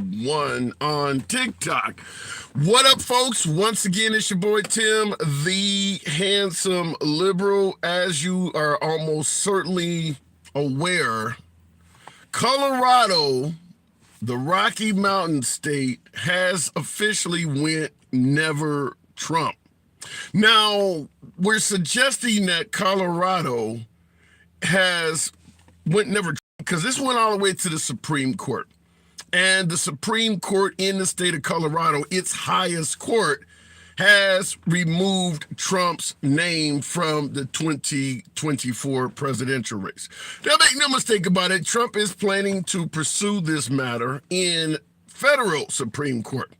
one on TikTok. What up, folks? Once again, it's your boy Tim, the handsome liberal. As you are almost certainly aware, Colorado, the Rocky Mountain state, has officially went never Trump. Now, we're suggesting that Colorado has went never because this went all the way to the Supreme Court. And the Supreme Court in the state of Colorado, its highest court, has removed Trump's name from the 2024 presidential race. Now, make no mistake about it, Trump is planning to pursue this matter in federal Supreme Court.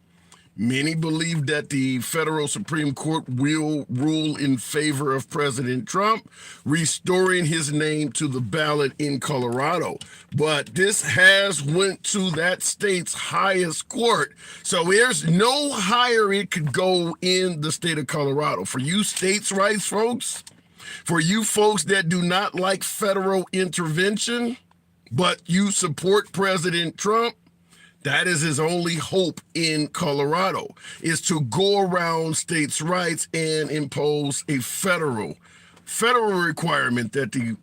Many believe that the federal Supreme Court will rule in favor of President Trump, restoring his name to the ballot in Colorado. But this has went to that state's highest court. So there's no higher it could go in the state of Colorado. For you states' rights folks, for you folks that do not like federal intervention, but you support President Trump, that is his only hope in Colorado, is to go around states' rights and impose a federal requirement that the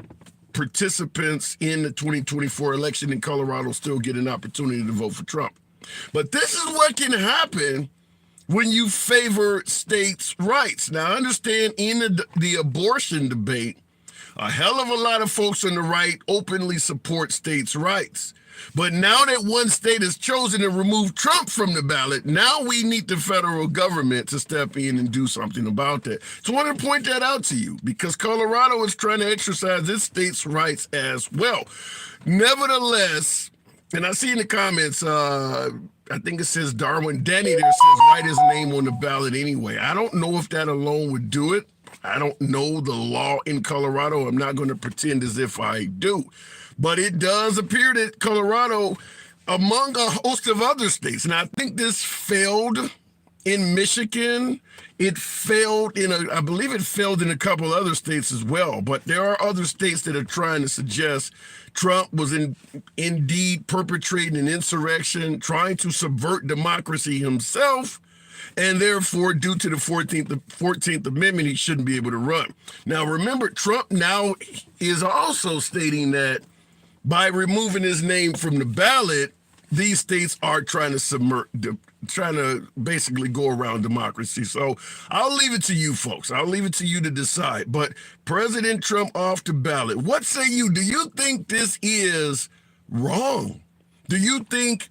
participants in the 2024 election in Colorado still get an opportunity to vote for Trump. But this is what can happen when you favor states' rights. Now, I understand in the abortion debate, a hell of a lot of folks on the right openly support states' rights. But now that one state has chosen to remove Trump from the ballot, now we need the federal government to step in and do something about that. So I want to point that out to you because Colorado is trying to exercise its state's rights as well. Nevertheless, and I see in the comments, I think it says Darwin Denny there says write his name on the ballot anyway. I don't know if that alone would do it. I don't know the law in Colorado. I'm not going to pretend as if I do. But it does appear that Colorado, among a host of other states, and I think this failed in Michigan, it failed I believe it failed in a couple other states as well. But there are other states that are trying to suggest Trump was indeed perpetrating an insurrection, trying to subvert democracy himself, and therefore, due to the 14th Amendment, he shouldn't be able to run. Now, remember, Trump now is also stating that by removing his name from the ballot, these states are trying to basically go around democracy. So I'll leave it to you folks. I'll leave it to you to decide. But President Trump off the ballot, what say you? Do you think this is wrong? Do you think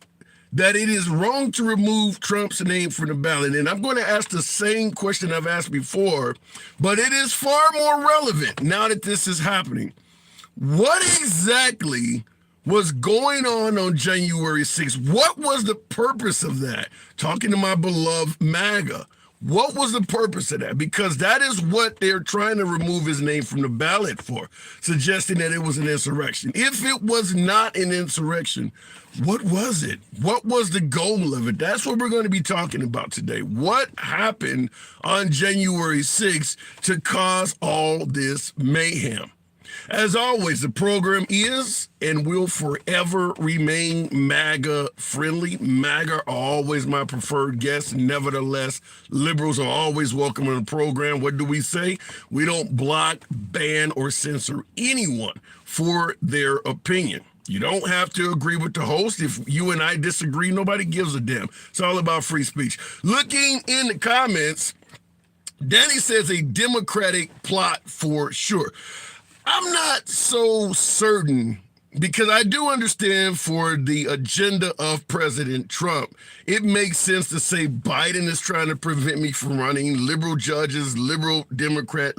that it is wrong to remove Trump's name from the ballot? And I'm going to ask the same question I've asked before, but it is far more relevant now that this is happening. What exactly was going on January 6th? What was the purpose of that? Talking to my beloved MAGA. What was the purpose of that? Because that is what they're trying to remove his name from the ballot for, suggesting that it was an insurrection. If it was not an insurrection, what was it? What was the goal of it? That's what we're going to be talking about today. What happened on January 6th to cause all this mayhem? As always, the program is and will forever remain MAGA friendly. MAGA are always my preferred guests. Nevertheless, liberals are always welcome on the program. What do we say? We don't block, ban, or censor anyone for their opinion. You don't have to agree with the host. If you and I disagree, nobody gives a damn. It's all about free speech. Looking in the comments, Danny says a Democratic plot for sure. I'm not so certain because I do understand for the agenda of President Trump, it makes sense to say Biden is trying to prevent me from running, liberal judges, liberal Democrat,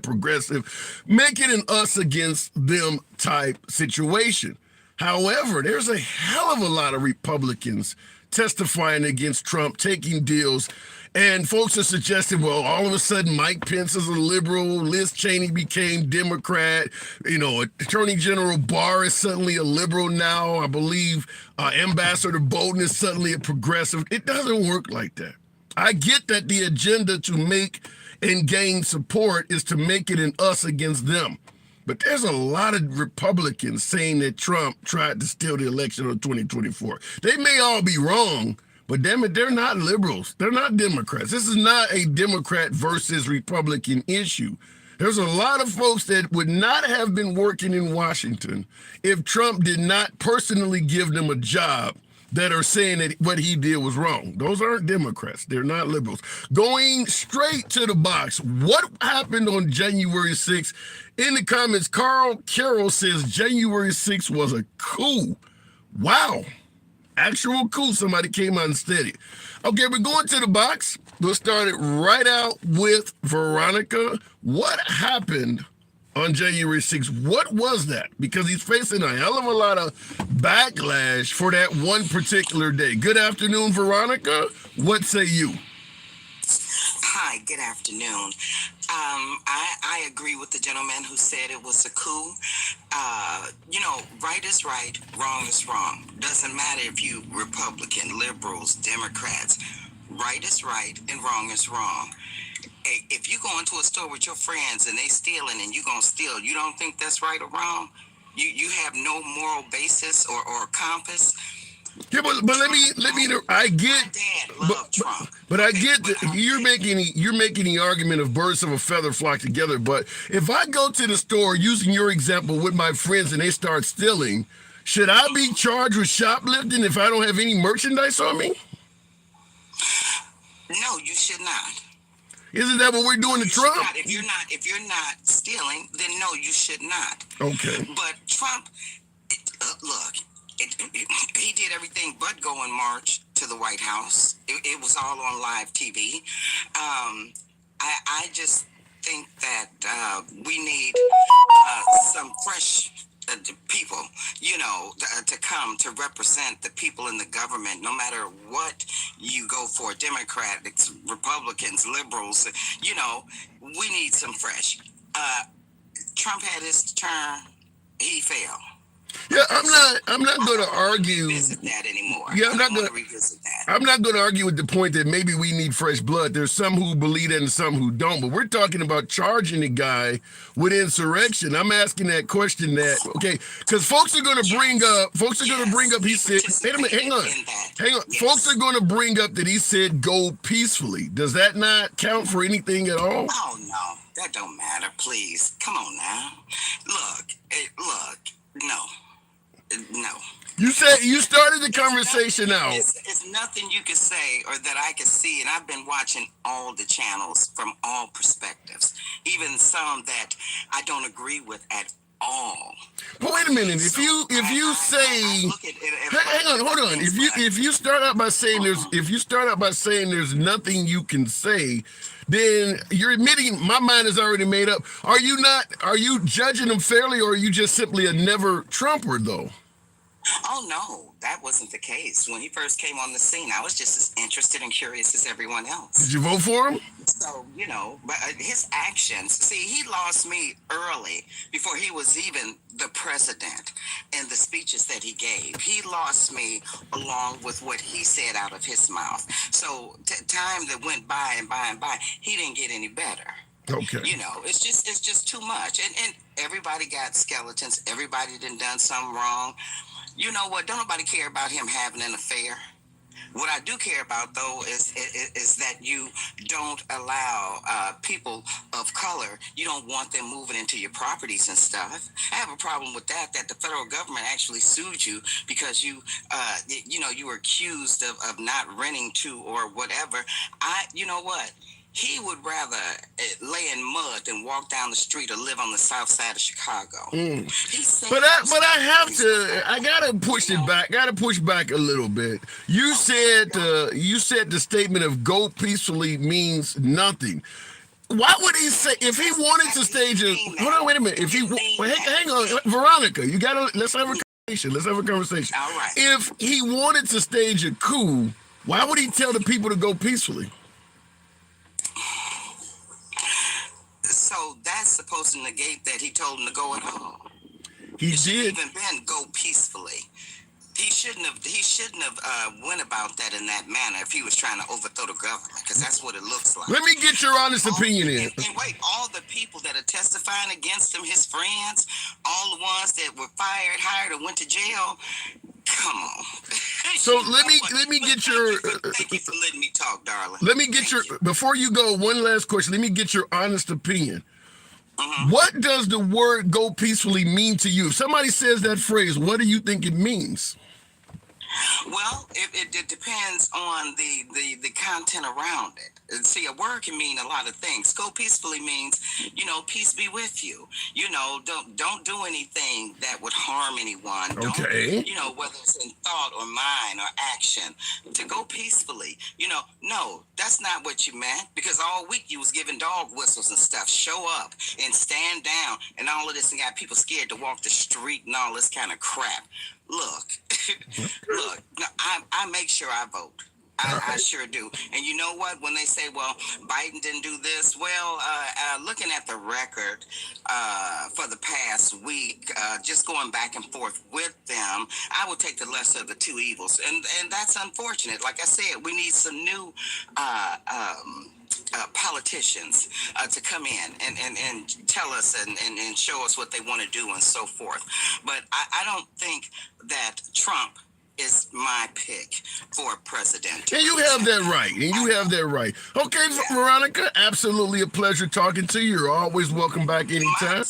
progressive, make it an us against them type situation. However, there's a hell of a lot of Republicans testifying against Trump, taking deals. And folks are suggesting, well, all of a sudden Mike Pence is a liberal, Liz Cheney became Democrat, Attorney General Barr is suddenly a liberal now. I believe Ambassador Bolton is suddenly a progressive. It doesn't work like that. I get that the agenda to make and gain support is to make it an us against them. But there's a lot of Republicans saying that Trump tried to steal the election of 2024. They may all be wrong, but damn it, they're not liberals. They're not Democrats. This is not a Democrat versus Republican issue. There's a lot of folks that would not have been working in Washington if Trump did not personally give them a job that are saying that what he did was wrong. Those aren't Democrats. They're not liberals. Going straight to the box, what happened on January 6th? In the comments, Carl Carroll says January 6th was a coup. Wow. Actual coup. Somebody came out and said it. Okay, we're going to the box. We'll start it right out with Veronica. What happened on January 6th? What was that? Because he's facing a hell of a lot of backlash for that one particular day. Good afternoon, Veronica. What say you? Hi, good afternoon. I agree with the gentleman who said it was a coup. Right is right, wrong is wrong. Doesn't matter if you Republican, liberals, Democrats. Right is right and wrong is wrong. If you go into a store with your friends and they stealing and you gonna steal, you don't think that's right or wrong? You have no moral basis or compass. Yeah, but let me. I get. My dad loved Trump. But I get that you're making the argument of birds of a feather flock together. But if I go to the store using your example with my friends and they start stealing, should I be charged with shoplifting if I don't have any merchandise on me? No, you should not. Isn't that what we're doing to Trump? If you're not stealing, then no, you should not. Okay. But Trump, look. He did everything but go and march to the White House. It was all on live TV. I just think that we need some fresh people, to come to represent the people in the government, no matter what you go for, Democrats, Republicans, liberals, we need some fresh. Trump had his turn. He failed. Yeah, I'm not going to argue. Revisit that anymore. Yeah, I'm not going to revisit that. I'm not going to argue with the point that maybe we need fresh blood. There's some who believe that and some who don't. But we're talking about charging the guy with insurrection. I'm asking that question. Okay, because folks are going to bring up. He said, wait a minute, hang on. Yes. Folks are going to bring up that he said go peacefully. Does that not count for anything at all? Oh no, that don't matter. Please, come on now. Look, no. No. You said you started the conversation out. It's nothing you can say or that I can see, and I've been watching all the channels from all perspectives, even some that I don't agree with at all. But wait a minute. If you say, hang on, hold on. If you start out by saying there's nothing you can say, then you're admitting my mind is already made up. Are you judging him fairly, or are you just simply a never Trumper though? Oh no, that wasn't the case. When he first came on the scene, I was just as interested and curious as everyone else. Did you vote for him? So, but his actions, see, he lost me early before he was even the president and the speeches that he gave. He lost me along with what he said out of his mouth. So time that went by and by and by, he didn't get any better. Okay. It's just too much. And everybody got skeletons. Everybody done something wrong. You know what? Don't nobody care about him having an affair. What I do care about, though, is that you don't allow people of color, you don't want them moving into your properties and stuff. I have a problem with that the federal government actually sued you because you were accused of not renting to or whatever. You know what? He would rather lay in mud than walk down the street or live on the south side of Chicago. But I gotta push it back. Gotta push back a little bit. You said the statement of "go peacefully" means nothing. Why would he say if he wanted to stage a? Hold on, wait a minute. Hang on, Veronica, let's have a conversation. All right. If he wanted to stage a coup, why would he tell the people to go peacefully? So that's supposed to negate that he told him to go at all. He it did. Even been go peacefully. He shouldn't have went about that in that manner if he was trying to overthrow the government, because that's what it looks like. Let me get your honest opinion in. And wait, all the people that are testifying against him, his friends, all the ones that were fired, hired, or went to jail. Come on. So let me get your. Thank you for letting me talk, darling. Let me get before you go. One last question. Let me get your honest opinion. What does the word "go peacefully" mean to you? If somebody says that phrase, what do you think it means? Well, it depends on the content around it. See, a word can mean a lot of things. Go peacefully means, peace be with you. Don't do anything that would harm anyone. Okay. Don't, whether it's in thought or mind or action. To go peacefully, no, that's not what you meant, because all week you was giving dog whistles and stuff. Show up and stand down and all of this, and got people scared to walk the street and all this kind of crap. Look, I make sure I vote. I sure do. And you know what? When they say, well, Biden didn't do this, well, looking at the record for the past week, just going back and forth with them, I would take the lesser of the two evils. And that's unfortunate. Like I said, we need some new politicians to come in and tell us and show us what they want to do and so forth. But I don't think that Trump is my pick for president. And you have that right. Okay, Veronica, absolutely a pleasure talking to you. You're always welcome back anytime.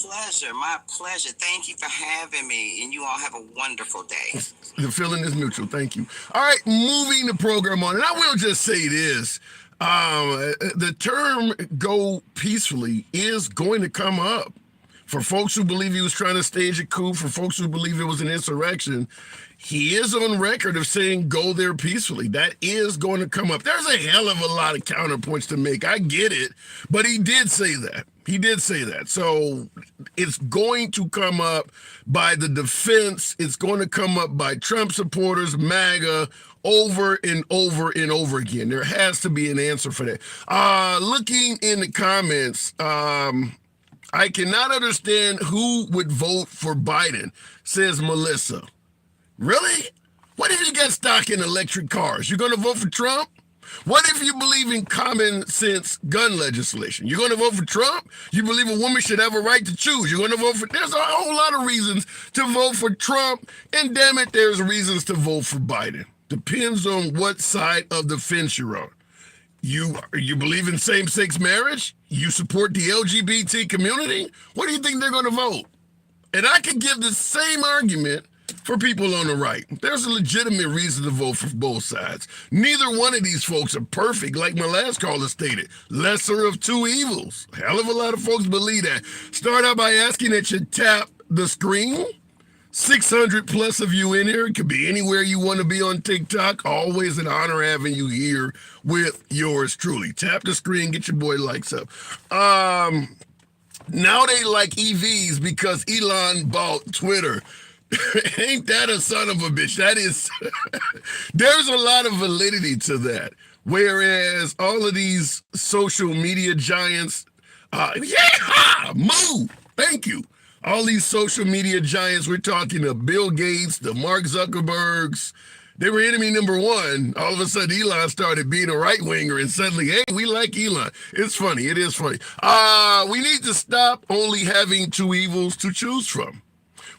My pleasure. Thank you for having me, and you all have a wonderful day. The feeling is mutual. Thank you. All right, moving the program on. And I will just say this. The term "go peacefully" is going to come up for folks who believe he was trying to stage a coup, for folks who believe it was an insurrection. He is on record of saying go there peacefully. That is going to come up. There's a hell of a lot of counterpoints to make. I get it, but he did say that. So it's going to come up by the defense. It's going to come up by Trump supporters, MAGA, over and over and over again. There has to be an answer for that. Looking in the comments, I cannot understand who would vote for Biden, says Melissa. Really? What if you got stock in electric cars? You're going to vote for Trump? What if you believe in common sense gun legislation? You're going to vote for Trump? You believe a woman should have a right to choose? You're going to vote for... There's a whole lot of reasons to vote for Trump, and damn it, there's reasons to vote for Biden. Depends on what side of the fence you're on. You believe in same-sex marriage? You support the LGBT community? What do you think they're going to vote? And I could give the same argument for people on the right. There's a legitimate reason to vote for both sides. Neither one of these folks are perfect, like my last caller stated. Lesser of two evils. Hell of a lot of folks believe that. Start out by asking that you tap the screen. 600 plus of you in here. It could be anywhere you want to be on TikTok. Always an honor having you here with yours truly. Tap the screen, get your boy likes up. Now they like EVs because Elon bought Twitter. Ain't that a son of a bitch? That is, there's a lot of validity to that. Whereas all of these social media giants, move, thank you. All these social media giants, we're talking to Bill Gates, the Mark Zuckerbergs, they were enemy number one. All of a sudden, Elon started being a right-winger, and suddenly, hey, we like Elon. It's funny. It is funny. We need to stop only having two evils to choose from.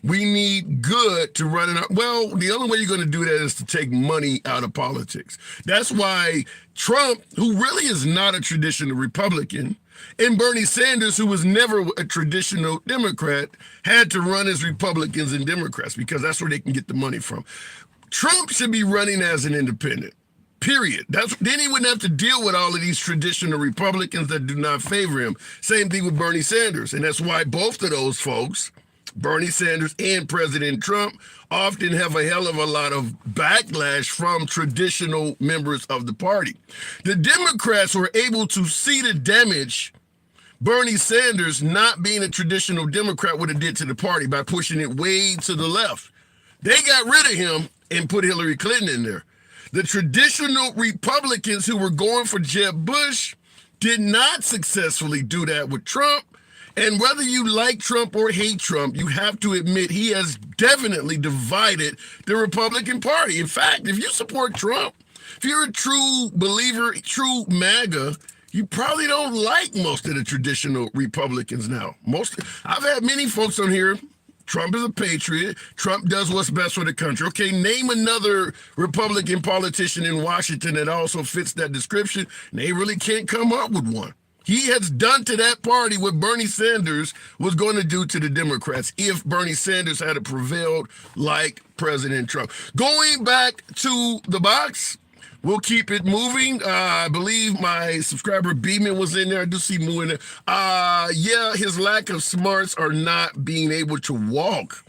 We need good to run it out. Well, the only way you're going to do that is to take money out of politics. That's why Trump, who really is not a traditional Republican, and Bernie Sanders, who was never a traditional Democrat, had to run as Republicans and Democrats because that's where they can get the money from. Trump should be running as an independent, period. Then he wouldn't have to deal with all of these traditional Republicans that do not favor him. Same thing with Bernie Sanders. And that's why both of those folks, Bernie Sanders and President Trump, often have a hell of a lot of backlash from traditional members of the party. The Democrats were able to see the damage Bernie Sanders not being a traditional Democrat would have did to the party by pushing it way to the left. They got rid of him and put Hillary Clinton in there. The traditional Republicans who were going for Jeb Bush did not successfully do that with Trump. And whether you like Trump or hate Trump, you have to admit he has definitely divided the Republican Party. In fact, if you support Trump, if you're a true believer, true MAGA, you probably don't like most of the traditional Republicans now. I've had many folks on here. Trump is a patriot. Trump does what's best for the country. Okay, name another Republican politician in Washington that also fits that description. And they really can't come up with one. He has done to that party what Bernie Sanders was going to do to the Democrats if Bernie Sanders had prevailed like President Trump. Going back to the box, we'll keep it moving. I believe my subscriber Beeman was in there. I do see Moo in there. Yeah, his lack of smarts are not being able to walk.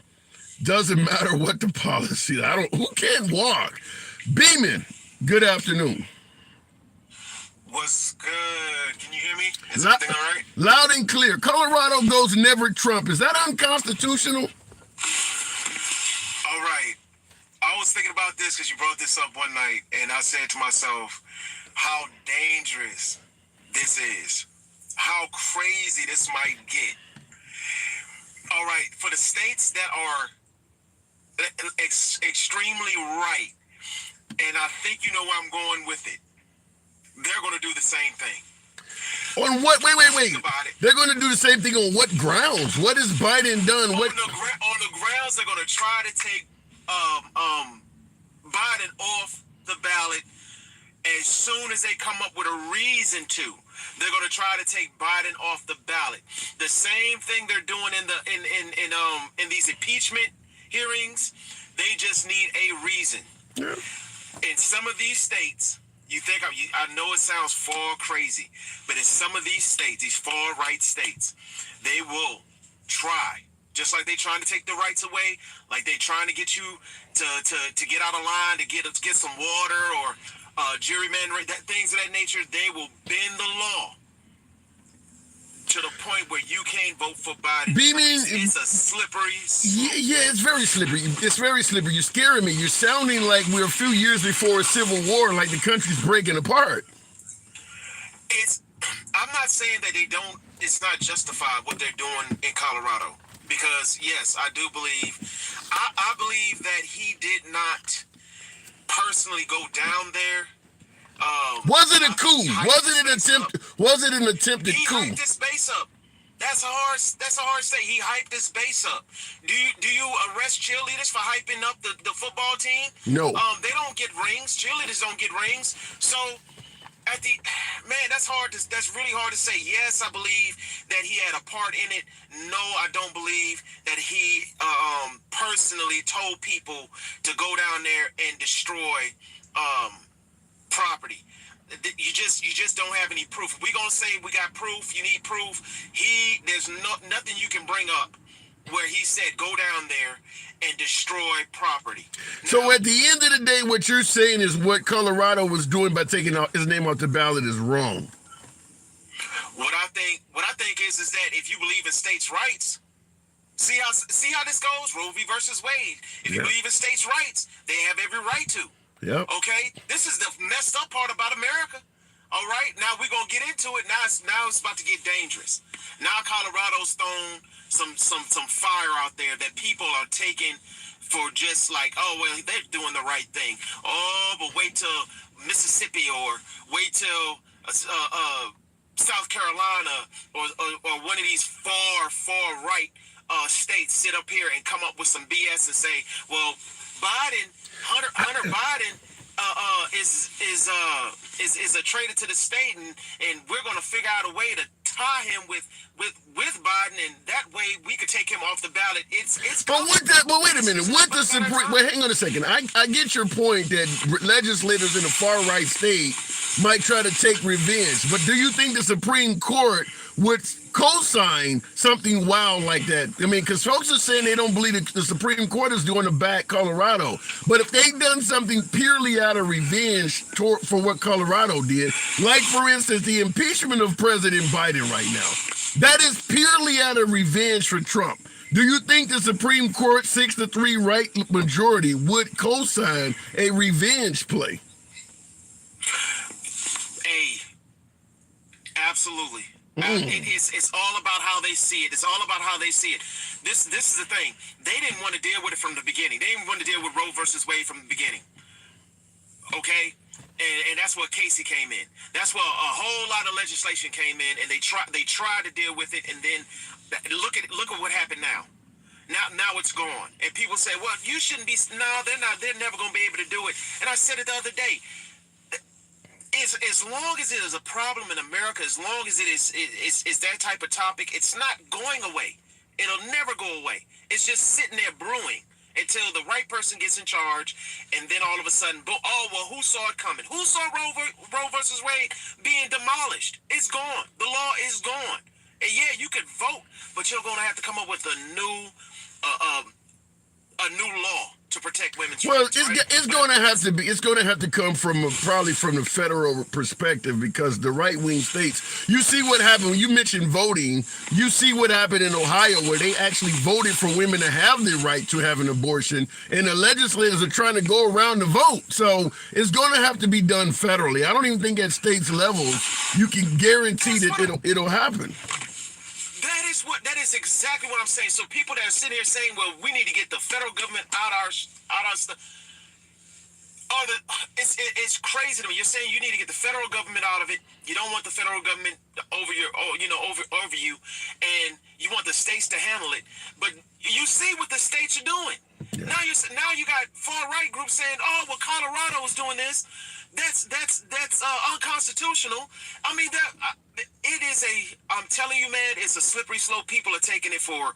Doesn't matter what the policy. Who can't walk? Beeman, good afternoon. What's good? Can you hear me? Is everything all right? Loud and clear. Colorado goes never Trump. Is that unconstitutional? All right. I was thinking about this because you brought this up one night, and I said to myself, how dangerous this is. How crazy this might get. All right. For the states that are extremely right, and I think you know where I'm going with it, they're going to do the same thing. On what? Wait. They're going to do the same thing on what grounds? What has Biden done? On the grounds, they're going to try to take Biden off the ballot as soon as they come up with a reason to. They're going to try to take Biden off the ballot. The same thing they're doing in these impeachment hearings. They just need a reason. Yeah. In some of these states. I know it sounds far crazy, but in some of these states, these far right states, they will try, just like they're trying to take the rights away, like they're trying to get you to get out of line, to get some water or gerrymandering, things of that nature. They will bend the law to the point where you can't vote for Biden. It's a slippery slope. Yeah, it's very slippery. It's very slippery. You're scaring me. You're sounding like we're a few years before a civil war, like the country's breaking apart. I'm not saying that it's not justified what they're doing in Colorado. Because, yes, I do believe, I believe that he did not personally go down there. Was it a coup? Was it an attempted coup? He hyped this base up. That's a hard state. He hyped this base up. Do you arrest cheerleaders for hyping up the football team? No. They don't get rings. Cheerleaders don't get rings. So that's really hard to say. Yes, I believe that he had a part in it. No, I don't believe that he personally told people to go down there and destroy property. You just don't have any proof. If we're gonna say we got proof, you need proof. There's nothing you can bring up where he said go down there and destroy property. So at the end of the day, what you're saying is what Colorado was doing by taking his name off the ballot is wrong. What I think is that if you believe in states' rights, see how this goes. Roe v. versus Wade. If you believe in states' rights, they have every right to. Yep. Okay. This is the messed up part about America. All right. Now we're gonna get into it. Now it's about to get dangerous. Now Colorado's thrown some fire out there that people are taking for just like, oh well, they're doing the right thing. Oh, but wait till Mississippi or wait till South Carolina or one of these far right states sit up here and come up with some BS and say, well, Hunter Biden is a traitor to the state, and we're going to figure out a way to tie him with Biden, and that way we could take him off the ballot. But wait a minute. What the Supreme? Wait, hang on a second. I get your point that legislators in a far right state might try to take revenge, but do you think the Supreme Court would co-sign something wild like that? I mean, because folks are saying they don't believe that the Supreme Court is doing to back Colorado. But if they've done something purely out of revenge for what Colorado did, like, for instance, the impeachment of President Biden right now, that is purely out of revenge for Trump. Do you think the Supreme Court 6-3 right majority would co-sign a revenge play? Absolutely. It's all about how they see it. It's all about how they see it. This is the thing. They didn't want to deal with it from the beginning. They didn't want to deal with Roe versus Wade from the beginning. Okay, and that's where Casey came in. That's where a whole lot of legislation came in, and they tried to deal with it, and then look at what happened now. Now it's gone, and people say, "Well, you shouldn't be." No, they're not. They're never going to be able to do it. And I said it the other day. As long as it is a problem in America, as long as it is that type of topic, it's not going away. It'll never go away. It's just sitting there brewing until the right person gets in charge, and then all of a sudden, oh, well, who saw it coming? Who saw Roe versus Wade being demolished? It's gone. The law is gone. And yeah, you could vote, but you're going to have to come up with a new law to protect women's rights. Well, it's going to have to be. It's going to have to come from probably from the federal perspective, because the right-wing states. You see what happened when you mentioned voting. You see what happened in Ohio, where they actually voted for women to have the right to have an abortion, and the legislators are trying to go around the vote. So it's going to have to be done federally. I don't even think at states levels you can guarantee that it'll happen. That is exactly what I'm saying. So people that are sitting here saying, well, we need to get the federal government out our stuff. It's crazy to me. You're saying you need to get the federal government out of it. You don't want the federal government over you, and you want the states to handle it. But you see what the states are doing. Yeah. Now you got far right groups saying, oh, well, Colorado is doing this. That's unconstitutional. I mean, it is I'm telling you, man, it's a slippery slope. People are taking it for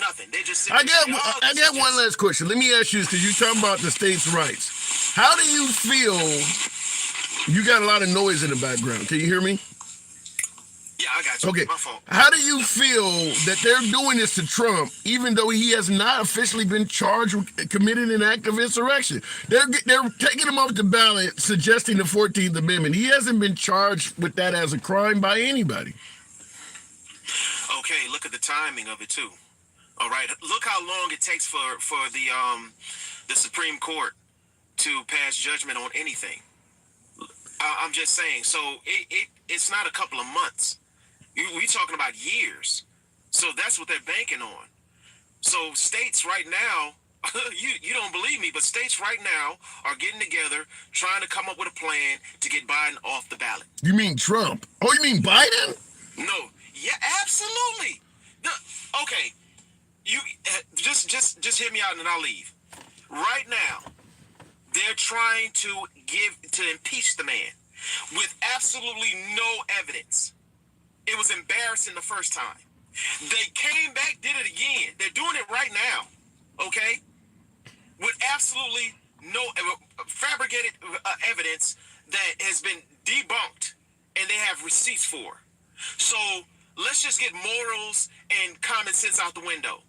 nothing. They just. I got one last question. Let me ask you this, because you're talking about the states' rights. How do you feel? You got a lot of noise in the background. Can you hear me? Yeah, I got you. Okay. My fault. How do you feel that they're doing this to Trump, even though he has not officially been charged with committing an act of insurrection? They're taking him off the ballot, suggesting the 14th Amendment. He hasn't been charged with that as a crime by anybody. Okay, look at the timing of it too. All right, look how long it takes for the Supreme Court to pass judgment on anything. I'm just saying. So it's not a couple of months. We talking about years. So that's what they're banking on. So states right now, you don't believe me, but states right now are getting together, trying to come up with a plan to get Biden off the ballot. You mean Trump? Oh, you mean Biden? No. Yeah, absolutely. Okay. You just hear me out and then I'll leave. Right now, they're trying to impeach the man with absolutely no evidence. It was embarrassing the first time. They came back, did it again. They're doing it right now, okay? With absolutely no fabricated evidence that has been debunked and they have receipts for. So let's just get morals and common sense out the window.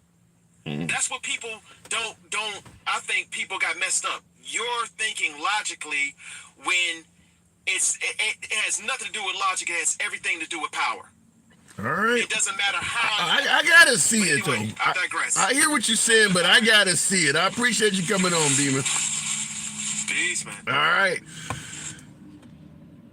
That's what people don't. I think people got messed up. You're thinking logically when it has nothing to do with logic. It has everything to do with power. All right. It doesn't matter how. I gotta see it though. I digress. I hear what you're saying, but I gotta see it. I appreciate you coming on, Demon. Peace, man. All right.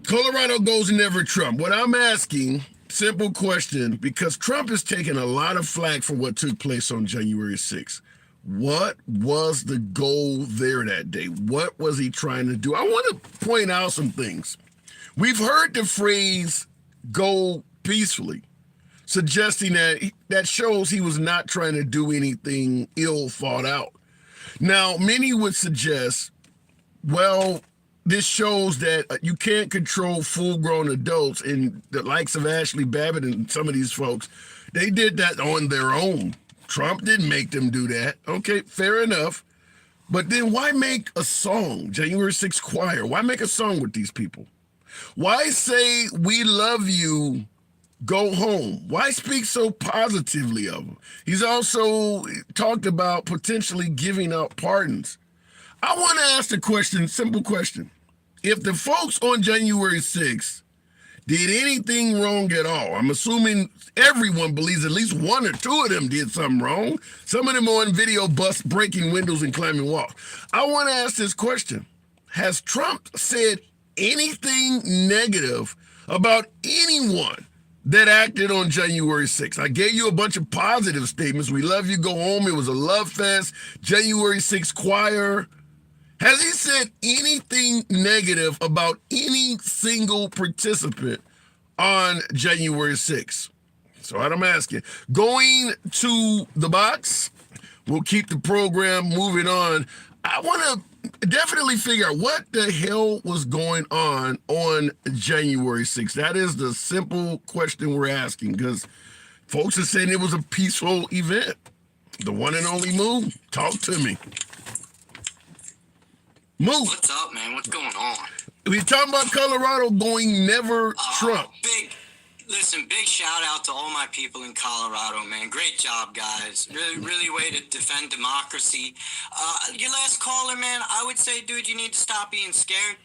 Colorado goes never Trump. What I'm asking, simple question, because Trump is taking a lot of flack for what took place on January 6th. What was the goal there that day? What was he trying to do? I want to point out some things. We've heard the phrase "go peacefully," suggesting that shows he was not trying to do anything ill thought out. Now, many would suggest, well, this shows that you can't control full-grown adults, and the likes of Ashley Babbitt and some of these folks, they did that on their own. Trump didn't make them do that. Okay, fair enough. But then why make a song, January 6th choir? Why make a song with these people? Why say, "We love you, go home"? Why speak so positively of him? He's also talked about potentially giving out pardons. I want to ask the question, simple question. If the folks on January 6th did anything wrong at all, I'm assuming everyone believes at least one or two of them did something wrong. Some of them on video breaking windows and climbing walls. I want to ask this question. Has Trump said anything negative about anyone that acted on January 6th. I gave you a bunch of positive statements. We love you, go home. It was a love fest. January 6th choir. Has he said anything negative about any single participant on January 6th? So what I'm asking, going to the box, we'll keep the program moving on. I want to definitely figure out what the hell was going on January 6th. That is the simple question we're asking, because folks are saying it was a peaceful event. The one and only Moo, talk to me. Moo. What's up, man? What's going on? We're talking about Colorado going never Trump. Big shout out to all my people in Colorado, man. Great job, guys. Really way to defend democracy. Your last caller, man, I would say, dude, you need to stop being scared.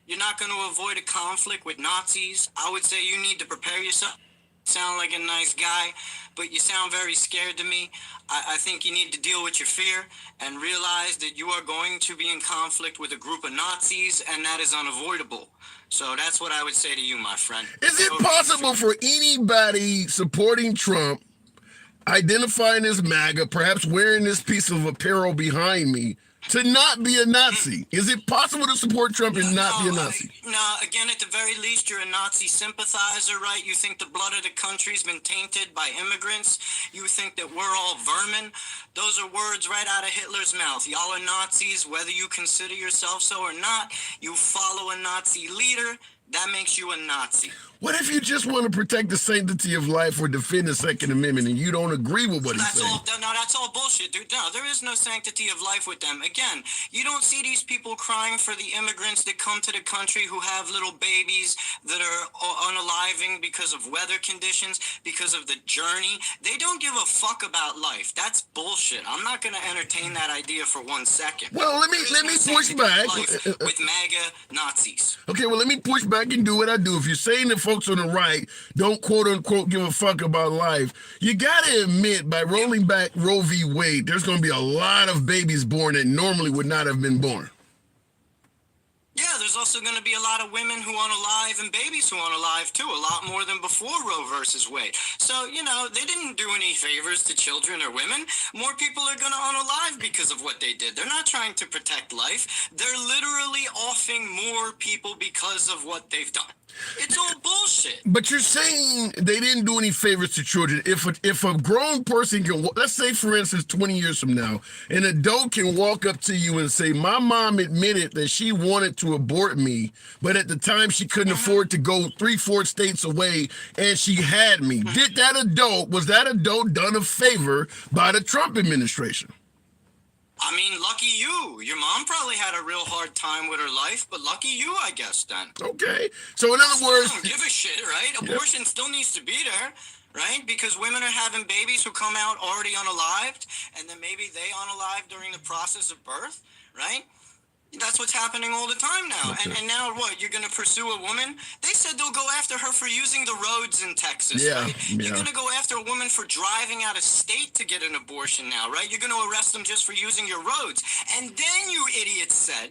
You're not going to avoid a conflict with Nazis. I would say you need to prepare yourself. Sound like a nice guy, but you sound very scared to me. I think you need to deal with your fear and realize that you are going to be in conflict with a group of Nazis, and that is unavoidable. So that's what I would say to you, my friend. Is it possible for anybody supporting Trump, identifying as MAGA, perhaps wearing this piece of apparel behind me, to not be a Nazi? Is it possible to support Trump and not be a Nazi? No, again, at the very least, you're a Nazi sympathizer, right? You think the blood of the country's been tainted by immigrants. You think that we're all vermin. Those are words right out of Hitler's mouth. Y'all are Nazis, whether you consider yourself so or not. You follow a Nazi leader. That makes you a Nazi. What if you just want to protect the sanctity of life or defend the Second Amendment and you don't agree with what he's saying? That's all bullshit, dude. No, there is no sanctity of life with them. Again, you don't see these people crying for the immigrants that come to the country who have little babies that are unaliving because of weather conditions, because of the journey. They don't give a fuck about life. That's bullshit. I'm not going to entertain that idea for 1 second. Well, let me push back with MAGA Nazis. Okay, well, let me push back and do what I do. If you're saying that folks on the right don't quote unquote give a fuck about life, you gotta admit, by rolling back Roe v. Wade, there's gonna be a lot of babies born that normally would not have been born. Yeah, there's also going to be a lot of women who unalive and babies who unalive too, a lot more than before Roe versus Wade. So, they didn't do any favors to children or women. More people are going to unalive because of what they did. They're not trying to protect life. They're literally offing more people because of what they've done. It's all bullshit. But you're saying they didn't do any favors to children. If a grown person can, let's say, for instance, 20 years from now, an adult can walk up to you and say, my mom admitted that she wanted to abort me, but at the time she couldn't afford to go 3-4 states away, and she had me. Was that adult done a favor by the Trump administration? I mean, lucky you. Your mom probably had a real hard time with her life, but lucky you, I guess, then. Okay. So in other words... I don't give a shit, right? Abortion still needs to be there, right? Because women are having babies who come out already unalived, and then maybe they unalive during the process of birth, right? That's what's happening all the time now. Okay. And now what? You're going to pursue a woman? They said they'll go after her for using the roads in Texas, right? You're going to go after a woman for driving out of state to get an abortion now, right? You're going to arrest them just for using your roads. And then you idiots said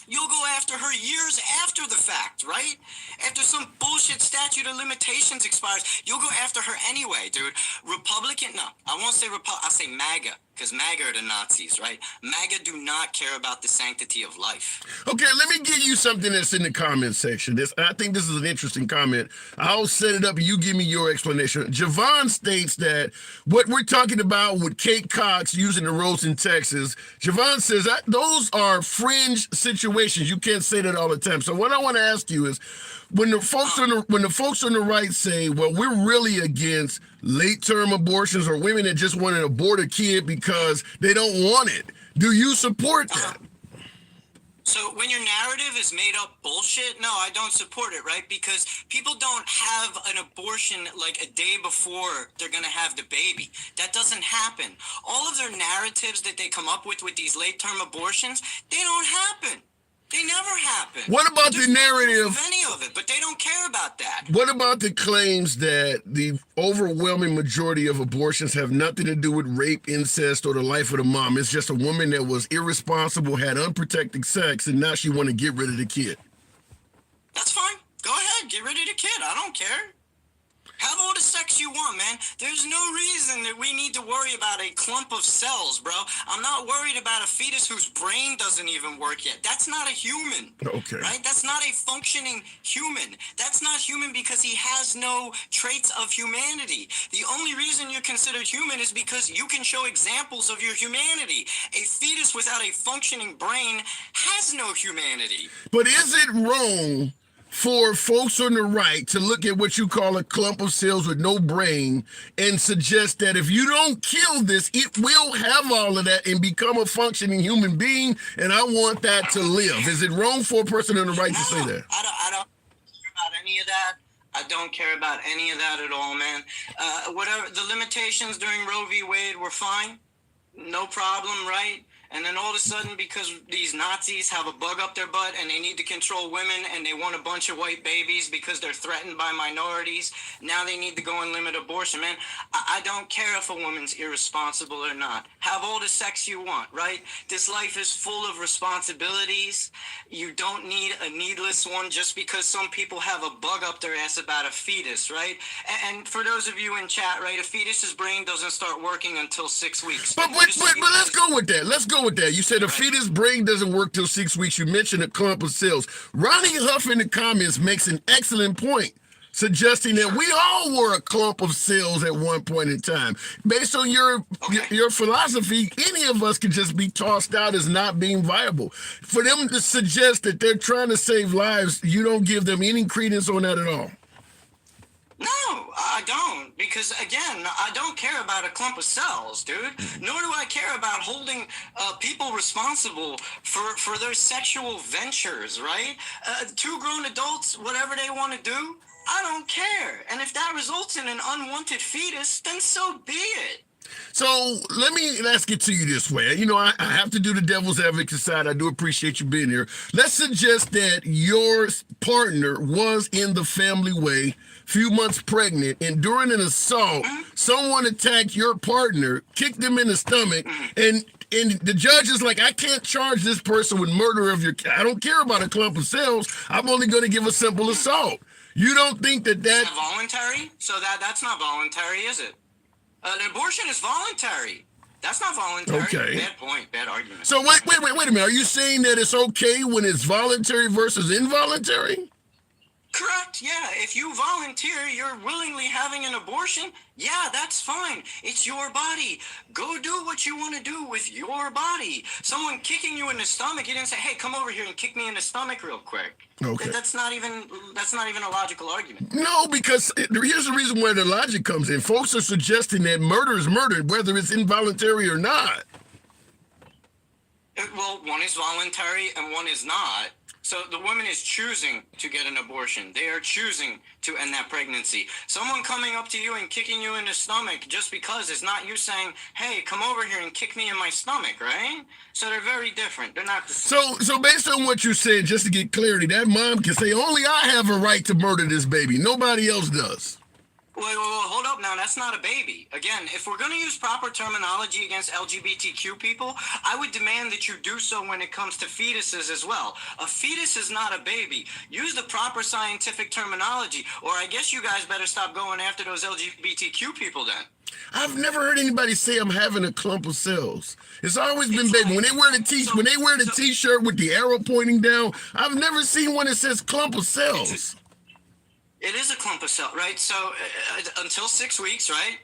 you'll go after her years after the fact, right? After some bullshit statute of limitations expires, you'll go after her anyway, dude. I won't say I'll say MAGA, because MAGA are the Nazis, right? MAGA do not care about the sanctity of life. Okay, let me give you something that's in the comment section. I think this is an interesting comment. I'll set it up and you give me your explanation. Javon states that what we're talking about with Kate Cox using the roads in Texas, Javon says that those are fringe situations. You can't say that all the time. So what I want to ask you is, when the folks on the right say, well, we're really against late-term abortions or women that just want to abort a kid because they don't want it, do you support that? So when your narrative is made up bullshit, no, I don't support it, right? Because people don't have an abortion like a day before they're going to have the baby. That doesn't happen. All of their narratives that they come up with these late-term abortions, they don't happen. They never happen. What about the narrative of any of it? But they don't care about that. What about the claims that the overwhelming majority of abortions have nothing to do with rape, incest, or the life of the mom? It's just a woman that was irresponsible, had unprotected sex, and now she want to get rid of the kid. That's fine. Go ahead. Get rid of the kid. I don't care. Have all the sex you want, man. There's no reason that we need to worry about a clump of cells, bro. I'm not worried about a fetus whose brain doesn't even work yet. That's not a human. Okay. Right? That's not a functioning human. That's not human because he has no traits of humanity. The only reason you're considered human is because you can show examples of your humanity. A fetus without a functioning brain has no humanity. But is it wrong for folks on the right to look at what you call a clump of cells with no brain and suggest that if you don't kill this, it will have all of that and become a functioning human being, and I want that to live? Is it wrong for a person on the right to say that? I don't care about any of that. I don't care about any of that at all, man. Whatever the limitations during Roe v. Wade were fine, no problem, right? And then all of a sudden, because these Nazis have a bug up their butt and they need to control women and they want a bunch of white babies because they're threatened by minorities, now they need to go and limit abortion, man. I don't care if a woman's irresponsible or not. Have all the sex you want, right? This life is full of responsibilities. You don't need a needless one just because some people have a bug up their ass about a fetus, right? And for those of you in chat, right, a fetus's brain doesn't start working until 6 weeks. But let's go with that. Let's go with that. You said a fetus brain doesn't work till 6 weeks. You mentioned a clump of cells. Ronnie Huff in the comments makes an excellent point, suggesting that we all were a clump of cells at one point in time. Based on your philosophy, any of us could just be tossed out as not being viable. For them to suggest that they're trying to save lives, you don't give them any credence on that at all. No, I don't, because again, I don't care about a clump of cells, dude. Nor do I care about holding people responsible for their sexual ventures, right? Two grown adults, whatever they want to do, I don't care. And if that results in an unwanted fetus, then so be it. So let me ask it to you this way. You know, I have to do the devil's advocate side. I do appreciate you being here. Let's suggest that your partner was in the family way, few months pregnant, and during an assault, someone attacked your partner, kicked them in the stomach, and the judge is like, I can't charge this person with murder of your. I don't care about a clump of cells. I'm only going to give a simple assault. You don't think that Is that voluntary? So that's not voluntary, is it? An abortion is voluntary. That's not voluntary. Okay. Bad point. Bad argument. So wait a minute. Are you saying that it's okay when it's voluntary versus involuntary? Correct. Yeah. If you volunteer, you're willingly having an abortion. Yeah, that's fine. It's your body. Go do what you want to do with your body. Someone kicking you in the stomach, you didn't say, "Hey, come over here and kick me in the stomach real quick." Okay. That's not even a logical argument. No, because here's the reason where the logic comes in. Folks are suggesting that murder is murder, whether it's involuntary or not. Well, one is voluntary and one is not. So the woman is choosing to get an abortion. They are choosing to end that pregnancy. Someone coming up to you and kicking you in the stomach just because is not you saying, "Hey, come over here and kick me in my stomach," right? So they're very different. They're not the same. So based on what you said, just to get clarity, that mom can say, only I have a right to murder this baby. Nobody else does. Wait, hold up now. That's not a baby. Again, if we're going to use proper terminology against LGBTQ people, I would demand that you do so when it comes to fetuses as well. A fetus is not a baby. Use the proper scientific terminology, or I guess you guys better stop going after those LGBTQ people then. I've never heard anybody say I'm having a clump of cells. It's always been baby. When they wear the t-shirt with the arrow pointing down, I've never seen one that says clump of cells. It is a clump of cells, right? So until 6 weeks, right?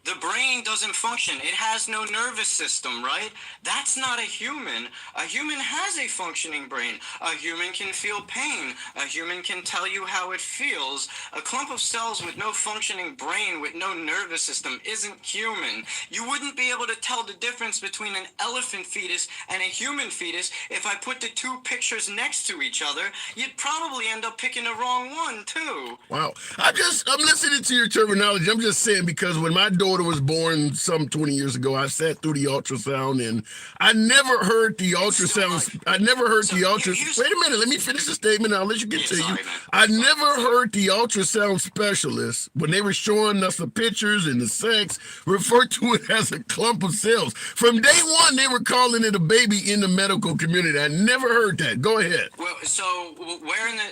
The brain doesn't function. It has no nervous system, right? That's not a human. A human has a functioning brain. A human can feel pain. A human can tell you how it feels. A clump of cells with no functioning brain, with no nervous system, isn't human. You wouldn't be able to tell the difference between an elephant fetus and a human fetus if I put the two pictures next to each other. You'd probably end up picking the wrong one, too. Wow. I'm listening to your terminology. I'm just saying, because when my daughter daughter was born some 20 years ago. I sat through the ultrasound, and I never heard the ultrasound. I never heard the ultrasound. Wait a minute, let me finish the statement. I'll let you get to you. I never heard the ultrasound specialist, when they were showing us the pictures and the sex, refer to it as a clump of cells. From day one, they were calling it a baby in the medical community. I never heard that. Go ahead. Well, so where in the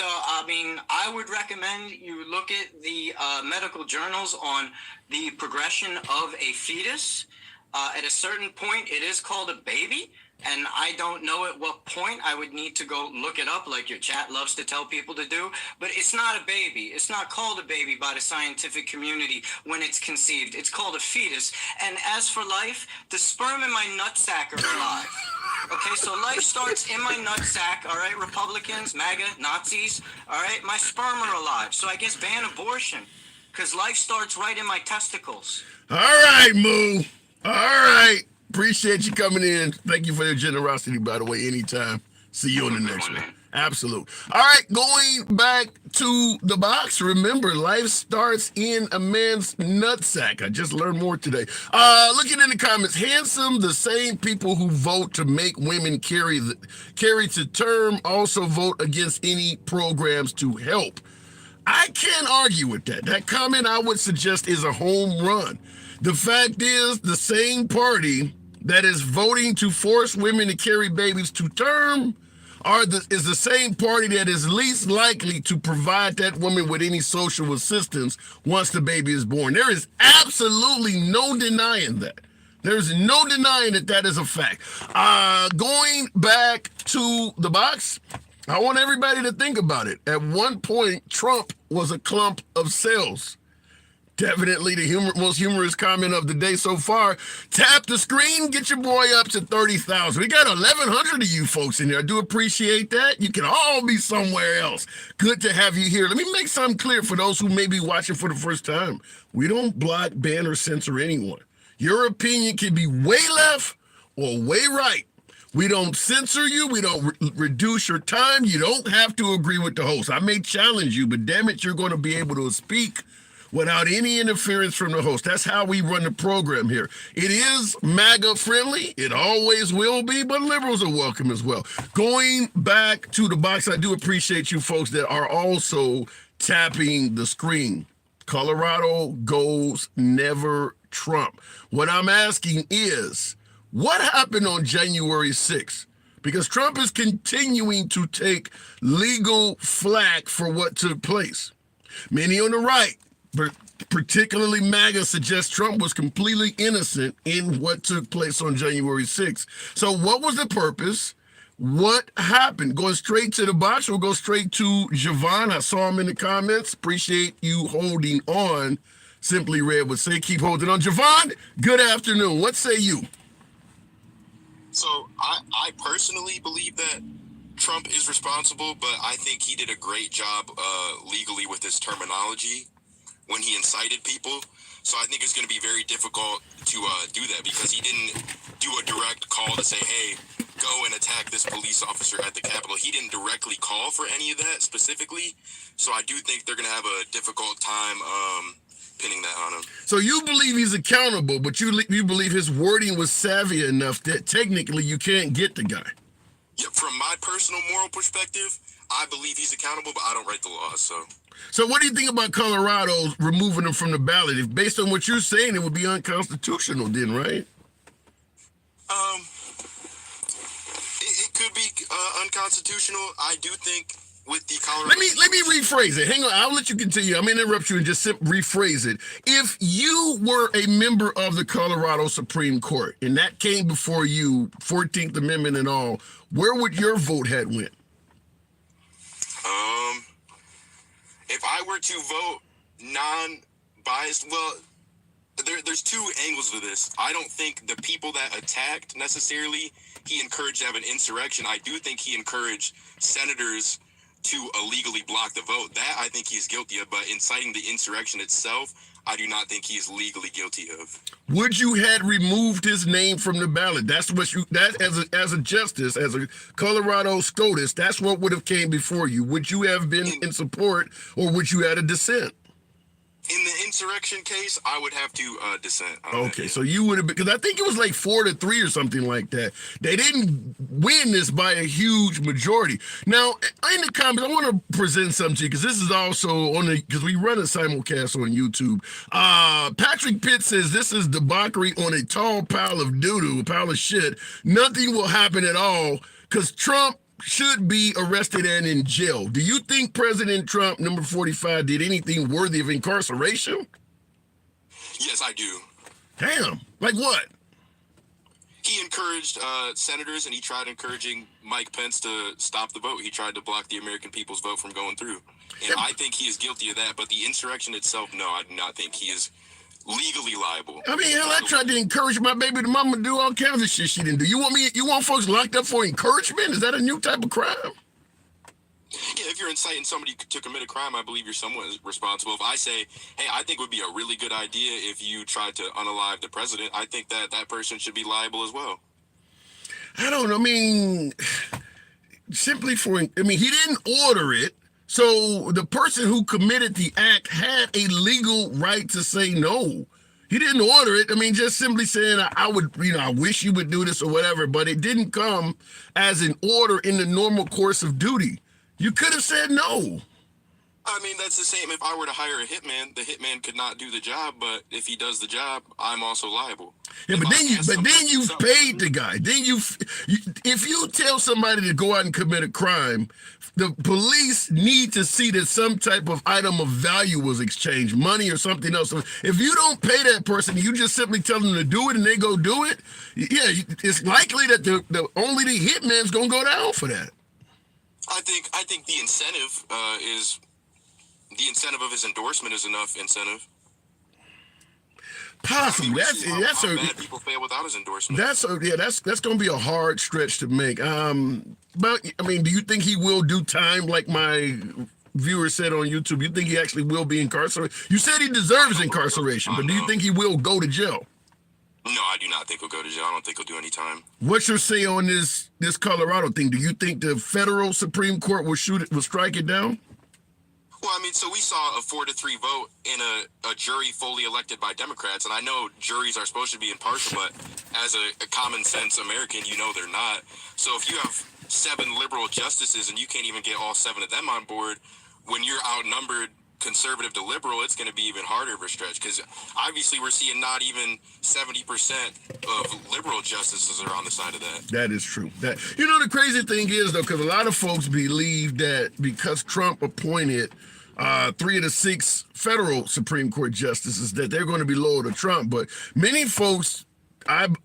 I mean, I would recommend you look at the medical journals on the progression of a fetus. At a certain point, it is called a baby. And I don't know at what point. I would need to go look it up, like your chat loves to tell people to do. But it's not a baby. It's not called a baby by the scientific community when it's conceived. It's called a fetus. And as for life, the sperm in my nutsack are alive. Okay, so life starts in my nutsack, all right, Republicans, MAGA, Nazis, all right? My sperm are alive. So I guess ban abortion, because life starts right in my testicles. All right, Moo. All right. Appreciate you coming in. Thank you for your generosity, by the way, anytime. See you on the next one. Absolute. All right, going back to the box. Remember, life starts in a man's nutsack. I just learned more today. Looking in the comments, handsome, the same people who vote to make women carry to term also vote against any programs to help. I can't argue with that. That comment, I would suggest, is a home run. The fact is, the same party that is voting to force women to carry babies to term is the same party that is least likely to provide that woman with any social assistance once the baby is born. There is absolutely no denying that. There's no denying that is a fact. Going back to the box, I want everybody to think about it. At one point, Trump was a clump of cells. Definitely the most humorous comment of the day so far. Tap the screen, get your boy up to 30,000. We got 1,100 of you folks in there. I do appreciate that. You can all be somewhere else. Good to have you here. Let me make something clear for those who may be watching for the first time. We don't block, ban, or censor anyone. Your opinion can be way left or way right. We don't censor you. We don't reduce your time. You don't have to agree with the host. I may challenge you, but damn it, you're going to be able to speak without any interference from the host. That's how we run the program here. It is MAGA friendly. It always will be, but liberals are welcome as well. Going back to the box, I do appreciate you folks that are also tapping the screen. Colorado goes never Trump. What I'm asking is, what happened on January 6th? Because Trump is continuing to take legal flack for what took place. Many on the right, but particularly MAGA, suggest Trump was completely innocent in what took place on January 6th. So what was the purpose? What happened? Going straight to the box, we'll go straight to Javon. I saw him in the comments. Appreciate you holding on. Simply Red would say, keep holding on. Javon, good afternoon. What say you? So I personally believe that Trump is responsible, but I think he did a great job legally with his terminology when he incited people. So I think it's going to be very difficult to do that, because he didn't do a direct call to say, hey, go and attack this police officer at the Capitol. He didn't directly call for any of that specifically. So I do think they're going to have a difficult time pinning that on him. So you believe he's accountable, but you believe his wording was savvy enough that technically you can't get the guy. Yeah, from my personal moral perspective, I believe he's accountable, but I don't write the laws, so. So what do you think about Colorado removing him from the ballot? If based on what you're saying, it would be unconstitutional then, right? It could be unconstitutional. I do think with the Colorado... Let me rephrase it. Hang on, I'll let you continue. I'm going to interrupt you and just rephrase it. If you were a member of the Colorado Supreme Court and that came before you, 14th Amendment and all, where would your vote had went? If I were to vote non-biased, well, there's two angles to this. I don't think the people that attacked necessarily he encouraged to have an insurrection. I do think he encouraged senators to illegally block the vote. That I think he's guilty of, but inciting the insurrection itself, I do not think he is legally guilty of. Would you had removed his name from the ballot? That's what as a justice, as a Colorado SCOTUS, that's what would have came before you. Would you have been in support, or would you have a dissent? In the insurrection case, I would have to dissent. Okay, so you would have been, because I think it was like 4-3 or something like that. They didn't win this by a huge majority. Now, in the comments, I want to present something to you, because this is also on the, because we run a simulcast on YouTube. Patrick Pitt says this is debauchery on a tall pile of doo-doo, a pile of shit. Nothing will happen at all, because Trump should be arrested and in jail. Do you think President Trump, number 45, did anything worthy of incarceration? Yes, I do. Damn. Like what? He encouraged senators, and he tried encouraging Mike Pence to stop the vote. He tried to block the American people's vote from going through. And I think he is guilty of that. But the insurrection itself, no, I do not think he is legally liable. I mean, hell, I tried to encourage my baby mama to do all kinds of shit she didn't do. You want folks locked up for encouragement? Is that a new type of crime? Yeah, if you're inciting somebody to commit a crime, I believe you're somewhat responsible. If I say, hey, I think it would be a really good idea if you tried to unalive the president, I think that that person should be liable as well. I don't know. I mean, simply for, I mean, he didn't order it. So the person who committed the act had a legal right to say no. He didn't order it. I mean, just simply saying, I would, I wish you would do this or whatever, but it didn't come as an order in the normal course of duty. You could have said no. I mean, that's the same. If I were to hire a hitman, the hitman could not do the job, but if he does the job, I'm also liable. Yeah, but then you've paid the guy. Then if you tell somebody to go out and commit a crime, the police need to see that some type of item of value was exchanged, money or something else. So if you don't pay that person, you just simply tell them to do it and they go do it. Yeah, it's likely that only the hitman's gonna go down for that. I think the incentive is. The incentive of his endorsement is enough incentive. Possibly. That's how bad people fail without his endorsement. That's going to be a hard stretch to make. But I mean, do you think he will do time like my viewer said on YouTube? You think he actually will be incarcerated? You said he deserves incarceration, but do you think he will go to jail? No, I do not think he'll go to jail. I don't think he'll do any time. What's your say on this Colorado thing? Do you think the federal Supreme Court will strike it down? Well, I mean, so we saw a 4-3 vote in a jury fully elected by Democrats, and I know juries are supposed to be impartial, but as a common sense American, they're not. So if you have 7 liberal justices and you can't even get all 7 of them on board, when you're outnumbered conservative to liberal, it's going to be even harder of a stretch, because obviously we're seeing not even 70% of liberal justices are on the side of that. That is true. The crazy thing is, though, because a lot of folks believe that because Trump appointed 3 of the 6 federal Supreme Court justices, that they're going to be loyal to Trump. But many folks,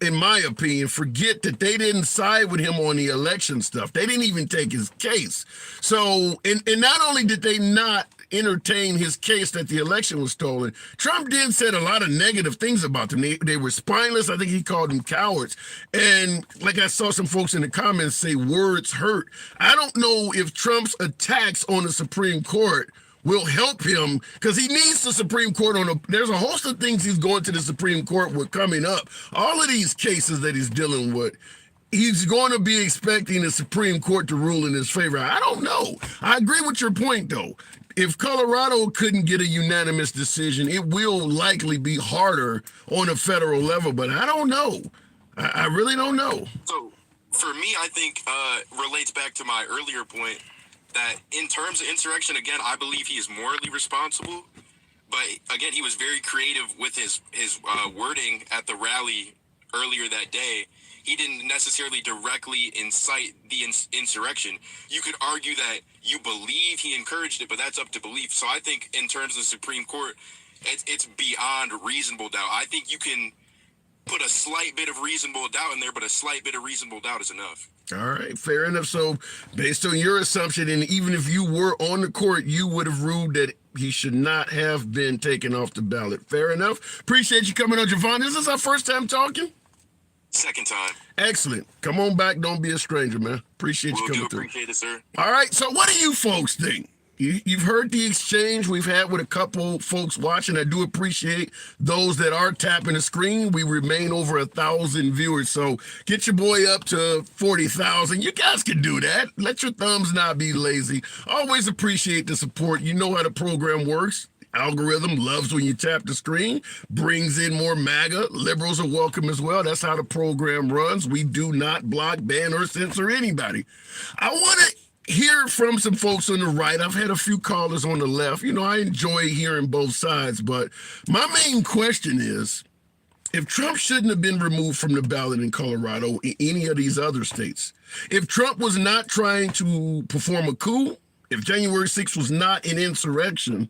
in my opinion, forget that they didn't side with him on the election stuff. They didn't even take his case. So, and not only did they not entertain his case that the election was stolen, Trump did said a lot of negative things about them. They were spineless. I think he called them cowards. And like I saw some folks in the comments say, words hurt. I don't know if Trump's attacks on the Supreme Court will help him, because he needs the Supreme Court there's a host of things he's going to the Supreme Court with coming up. All of these cases that he's dealing with, he's going to be expecting the Supreme Court to rule in his favor. I don't know. I agree with your point, though. If Colorado couldn't get a unanimous decision, it will likely be harder on a federal level, but I don't know. I really don't know. So for me, I think relates back to my earlier point that in terms of insurrection, again, I believe he is morally responsible. But again, he was very creative with his wording at the rally earlier that day. He didn't necessarily directly incite the insurrection. You could argue that you believe he encouraged it, but that's up to belief. So I think in terms of the Supreme Court, it's beyond reasonable doubt. I think you can put a slight bit of reasonable doubt in there, but a slight bit of reasonable doubt is enough. All right, fair enough. So based on your assumption, and even if you were on the court, you would have ruled that he should not have been taken off the ballot. Fair enough. Appreciate you coming on, Javon. This is our first time talking? Second time. Excellent. Come on back. Don't be a stranger, man. Appreciate you coming through. Appreciate it, sir. All right, so what do you folks think? You've heard the exchange we've had with a couple folks watching. I do appreciate those that are tapping the screen. We remain over 1,000 viewers, so get your boy up to 40,000. You guys can do that. Let your thumbs not be lazy. Always appreciate the support. You know how the program works. algorithm loves when you tap the screen, brings in more MAGA. Liberals are welcome as well. That's how the program runs. We do not block, ban, or censor anybody. I want to hear from some folks on the right. I've had a few callers on the left. You know, I enjoy hearing both sides, but my main question is, if Trump shouldn't have been removed from the ballot in Colorado, in any of these other states, if Trump was not trying to perform a coup, if January 6th was not an insurrection,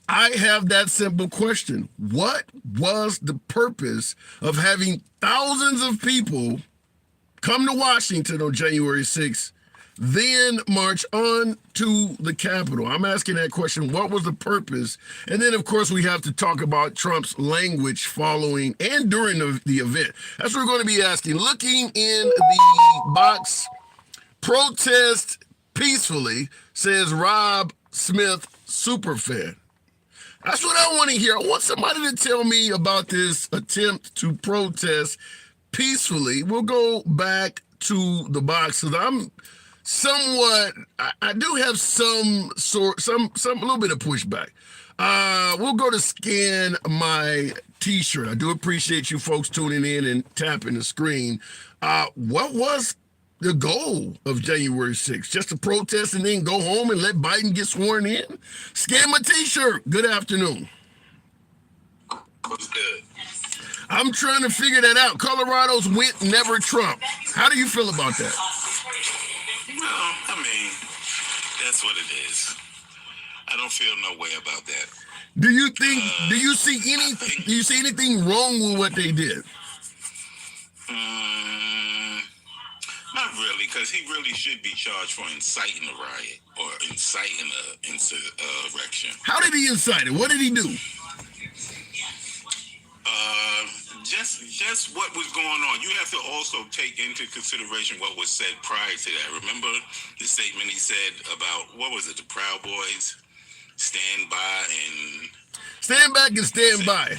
I have that simple question. What was the purpose of having thousands of people come to Washington on January 6th, then march on to the Capitol? I'm asking that question. What was the purpose? And then, of course, we have to talk about Trump's language following and during the event. That's what we're going to be asking. Looking in the box, protest peacefully, says Rob Smith, superfan. That's what I want to hear. I want somebody to tell me about this attempt to protest peacefully. We'll go back to the box because I'm somewhat, I do have some little bit of pushback. We'll go to scan my t-shirt. I do appreciate you folks tuning in and tapping the screen. What was the goal of January 6th? Just to protest and then go home and let Biden get sworn in? Scan my t-shirt. Good afternoon. What's good? I'm trying to figure that out. Colorado's went never Trump. How do you feel about that? Well, I mean, that's what it is. I don't feel no way about that. Do you think? Do you see anything wrong with what they did? Not really, because he really should be charged for inciting a riot or inciting an insurrection. How did he incite it? What did he do? Just what was going on. You have to also take into consideration what was said prior to that. Remember the statement he said about, what was it, the Proud Boys? Stand by and... Stand back and stand by.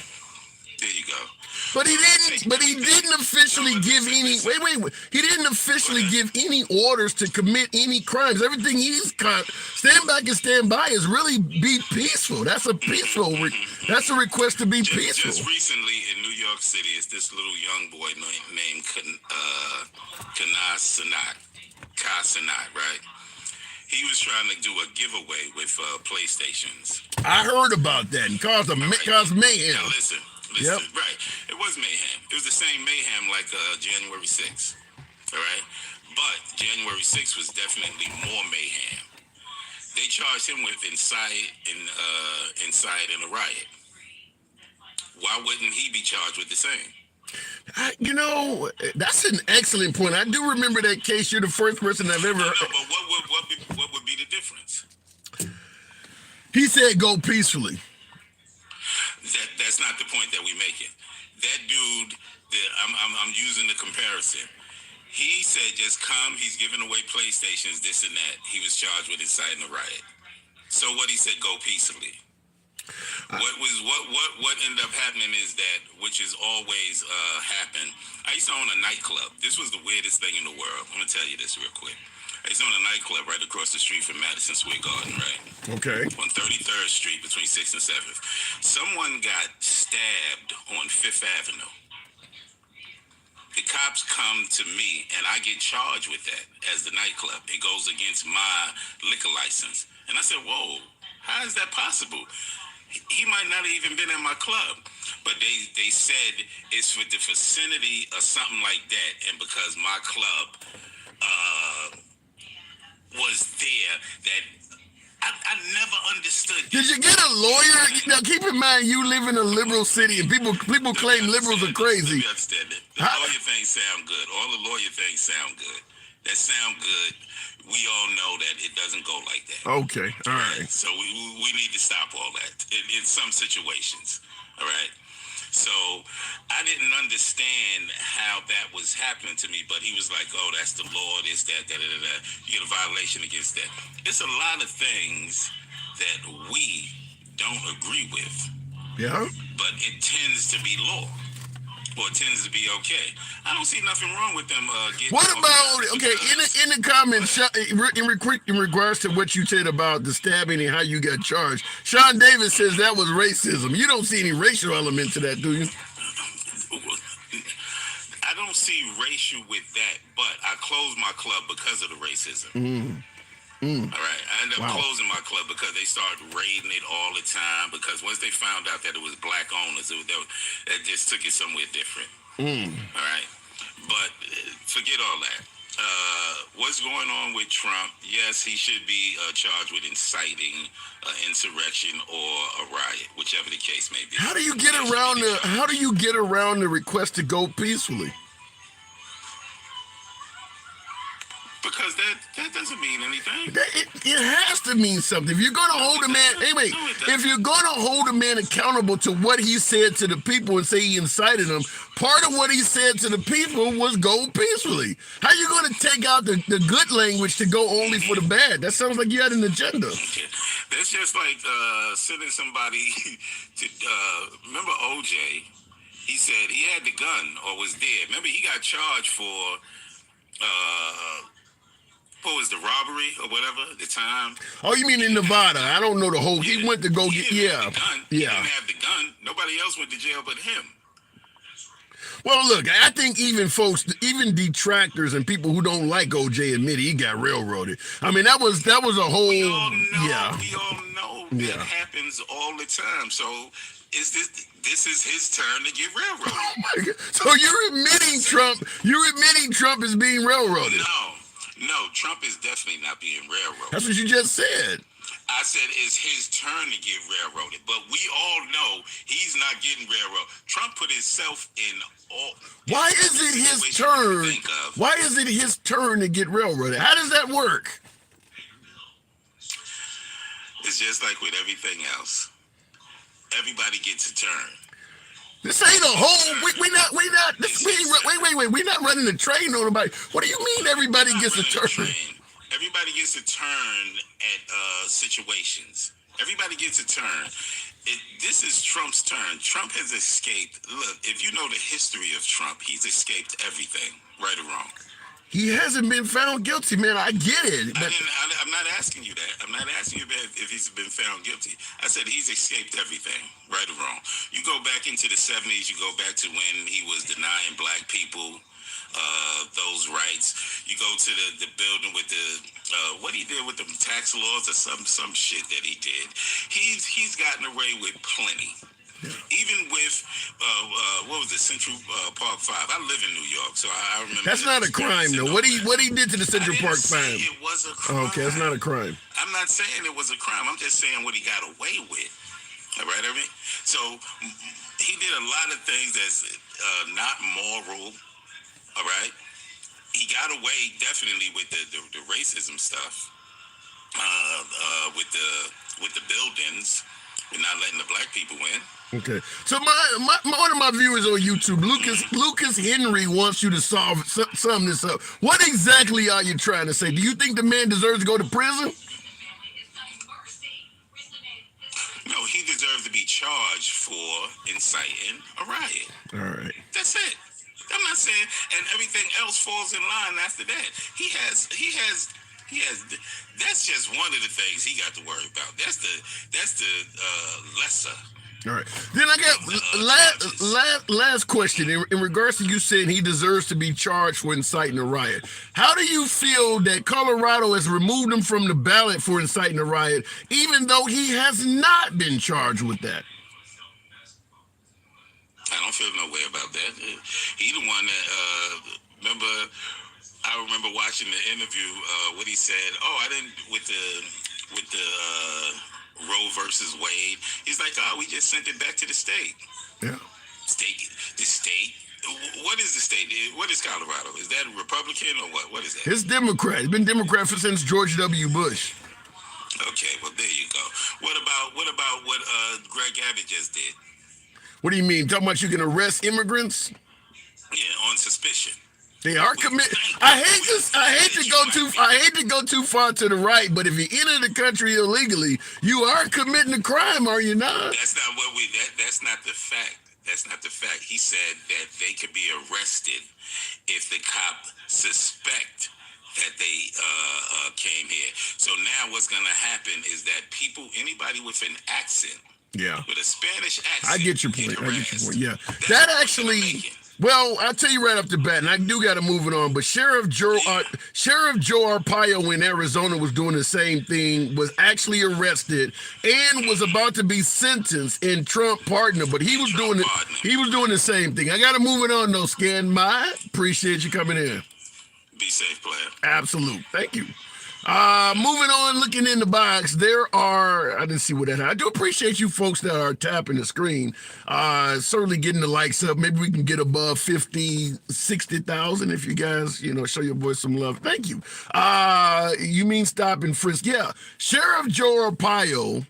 There you go. But he didn't officially give any. Wait. He didn't officially give any orders to commit any crimes. Everything he's stand back and stand by is really be peaceful. That's a peaceful. That's a request to be peaceful. Just recently in New York City, it's this little young boy named Kai Sanat, right? He was trying to do a giveaway with PlayStations. I heard about that and caused mayhem. Now listen, Yep. Right. It was mayhem. It was the same mayhem like January 6th. All right? But January 6th was definitely more mayhem. They charged him with inciting a riot. Why wouldn't he be charged with the same? That's an excellent point. I do remember that case. You're the first person I've ever. No, but what would be the difference? He said go peacefully. That's not the point that we make it. That dude, I'm using the comparison. He said just come. He's giving away PlayStations, this and that. He was charged with inciting a riot. So what he said, go peacefully. What ended up happening is that, which has always happened. I used to own a nightclub. This was the weirdest thing in the world. I'm gonna tell you this real quick. I used to own a nightclub right across the street from Madison Square Garden, right? Okay. On 33rd Street between 6th and 7th. Someone got stabbed on 5th Avenue. The cops come to me and I get charged with that as the nightclub. It goes against my liquor license. And I said, whoa, how is that possible? He might not have even been at my club, but they said it's for the vicinity or something like that. And because my club was there, that I never understood. Did you get a lawyer? Now keep in mind you live in a liberal city and people claim liberals are crazy. Let me understand it. The lawyer things sound good. All the lawyer things sound good. That sound good. We all know that it doesn't go like that. Okay, all right. So we need to stop all that in some situations. All right. So I didn't understand how that was happening to me, but he was like, "Oh, that's the law. This, that, da, da, da, da. You get a violation against that." It's a lot of things that we don't agree with. Yeah. But it tends to be law. or tends to be okay. I don't see nothing wrong with them getting. What about in the comments in regards to what you said about the stabbing and how you got charged? Sean Davis says that was racism. You don't see any racial element to that, do you? I don't see racial with that, but I closed my club because of the racism. All right, I ended up closing my club because they started raiding it all the time. Because once they found out that it was black owners, that just took it somewhere different. All right, but forget all that. What's going on with Trump? Yes, he should be charged with inciting insurrection or a riot, whichever the case may be. How do you get around the request to go peacefully? Because that doesn't mean anything. It has to mean something. If you're going to hold a man, if you're going to hold a man accountable to what he said to the people and say he incited them, part of what he said to the people was go peacefully. How are you going to take out the good language to go only for the bad? That sounds like you had an agenda. That's just like sending somebody to, remember OJ? He said he had the gun or was dead. Remember, he got charged for, what was the robbery or whatever at the time? Oh, you mean in Nevada? I don't know the whole. He went to go get. He didn't have the gun. Nobody else went to jail but him. Well, look, I think even detractors and people who don't like OJ admit he got railroaded. I mean, that was a whole. We all know that happens all the time. So this is his turn to get railroaded. Oh my God. So you're admitting Trump is being railroaded? No, Trump is definitely not being railroaded. That's what you just said. I said it's his turn to get railroaded, but we all know he's not getting railroaded. Trump put himself in all. Why is it his turn? Why is it his turn to get railroaded? How does that work? It's just like with everything else. Everybody gets a turn. This ain't a whole. We're not running a train on nobody. What do you mean everybody gets a turn? Everybody gets a turn at situations. Everybody gets a turn. This is Trump's turn. Trump has escaped. Look, if you know the history of Trump, he's escaped everything, right or wrong. He hasn't been found guilty, man. I get it. But I'm not asking you that. I'm not asking you if he's been found guilty. I said he's escaped everything, right or wrong. You go back into the 70s, you go back to when he was denying black people those rights. You go to the building with the what he did with the tax laws or some shit that he did. He's gotten away with plenty. Even with what was it, Central Park 5? I live in New York, so I remember. That's not a crime, though. What he did to the Central Park 5? It was a crime. Okay, that's not a crime. I'm not saying it was a crime. I'm just saying what he got away with. All right, I mean, so he did a lot of things that's not moral. All right, he got away definitely with the racism stuff, with the buildings, and not letting the black people in. Okay, so one of my viewers on YouTube, Lucas Henry, wants you to sum this up. What exactly are you trying to say? Do you think the man deserves to go to prison? No, he deserves to be charged for inciting a riot. All right, that's it. I'm not saying, and everything else falls in line after that. He has. That's just one of the things he got to worry about. That's the lesser. All right. Then I got last question in regards to you saying he deserves to be charged for inciting a riot. How do you feel that Colorado has removed him from the ballot for inciting a riot, even though he has not been charged with that? I don't feel no way about that. He the one that I remember watching the interview. What he said. Oh, I didn't with the Roe versus Wade. He's like, oh, we just sent it back to the state. Yeah. The state. What is the state? What is Colorado? Is that a Republican or what? What is that? It's Democrat. It's been Democrat since George W. Bush. Okay, well there you go. What about what Greg Abbott just did? What do you mean? Talking about you can arrest immigrants? Yeah, on suspicion. They are committed. I hate to go too far to the right, but if you enter the country illegally, you are committing a crime, are you not? That's not what that's not the fact. That's not the fact. He said that they could be arrested if the cop suspect that they came here. So now what's going to happen is that anybody with an accent, Yeah. with a Spanish accent, I get your point. Yeah. That's That what's gonna actually, make it. well, I'll tell you right off the bat, and I do got to move it on, but Sheriff Joe Arpaio in Arizona was doing the same thing, was actually arrested and was about to be sentenced in Trump partner, but he was doing the same thing. I got to move it on though, Scan. Appreciate you coming in. Be safe, player. Absolute. Thank you. Moving on, looking in the box, I didn't see what that. I do appreciate you folks that are tapping the screen. Certainly getting the likes up. Maybe we can get above 50, 60,000 if you guys, show your boys some love. Thank you. You mean stop and frisk? Yeah. Sheriff Joe Arpaio,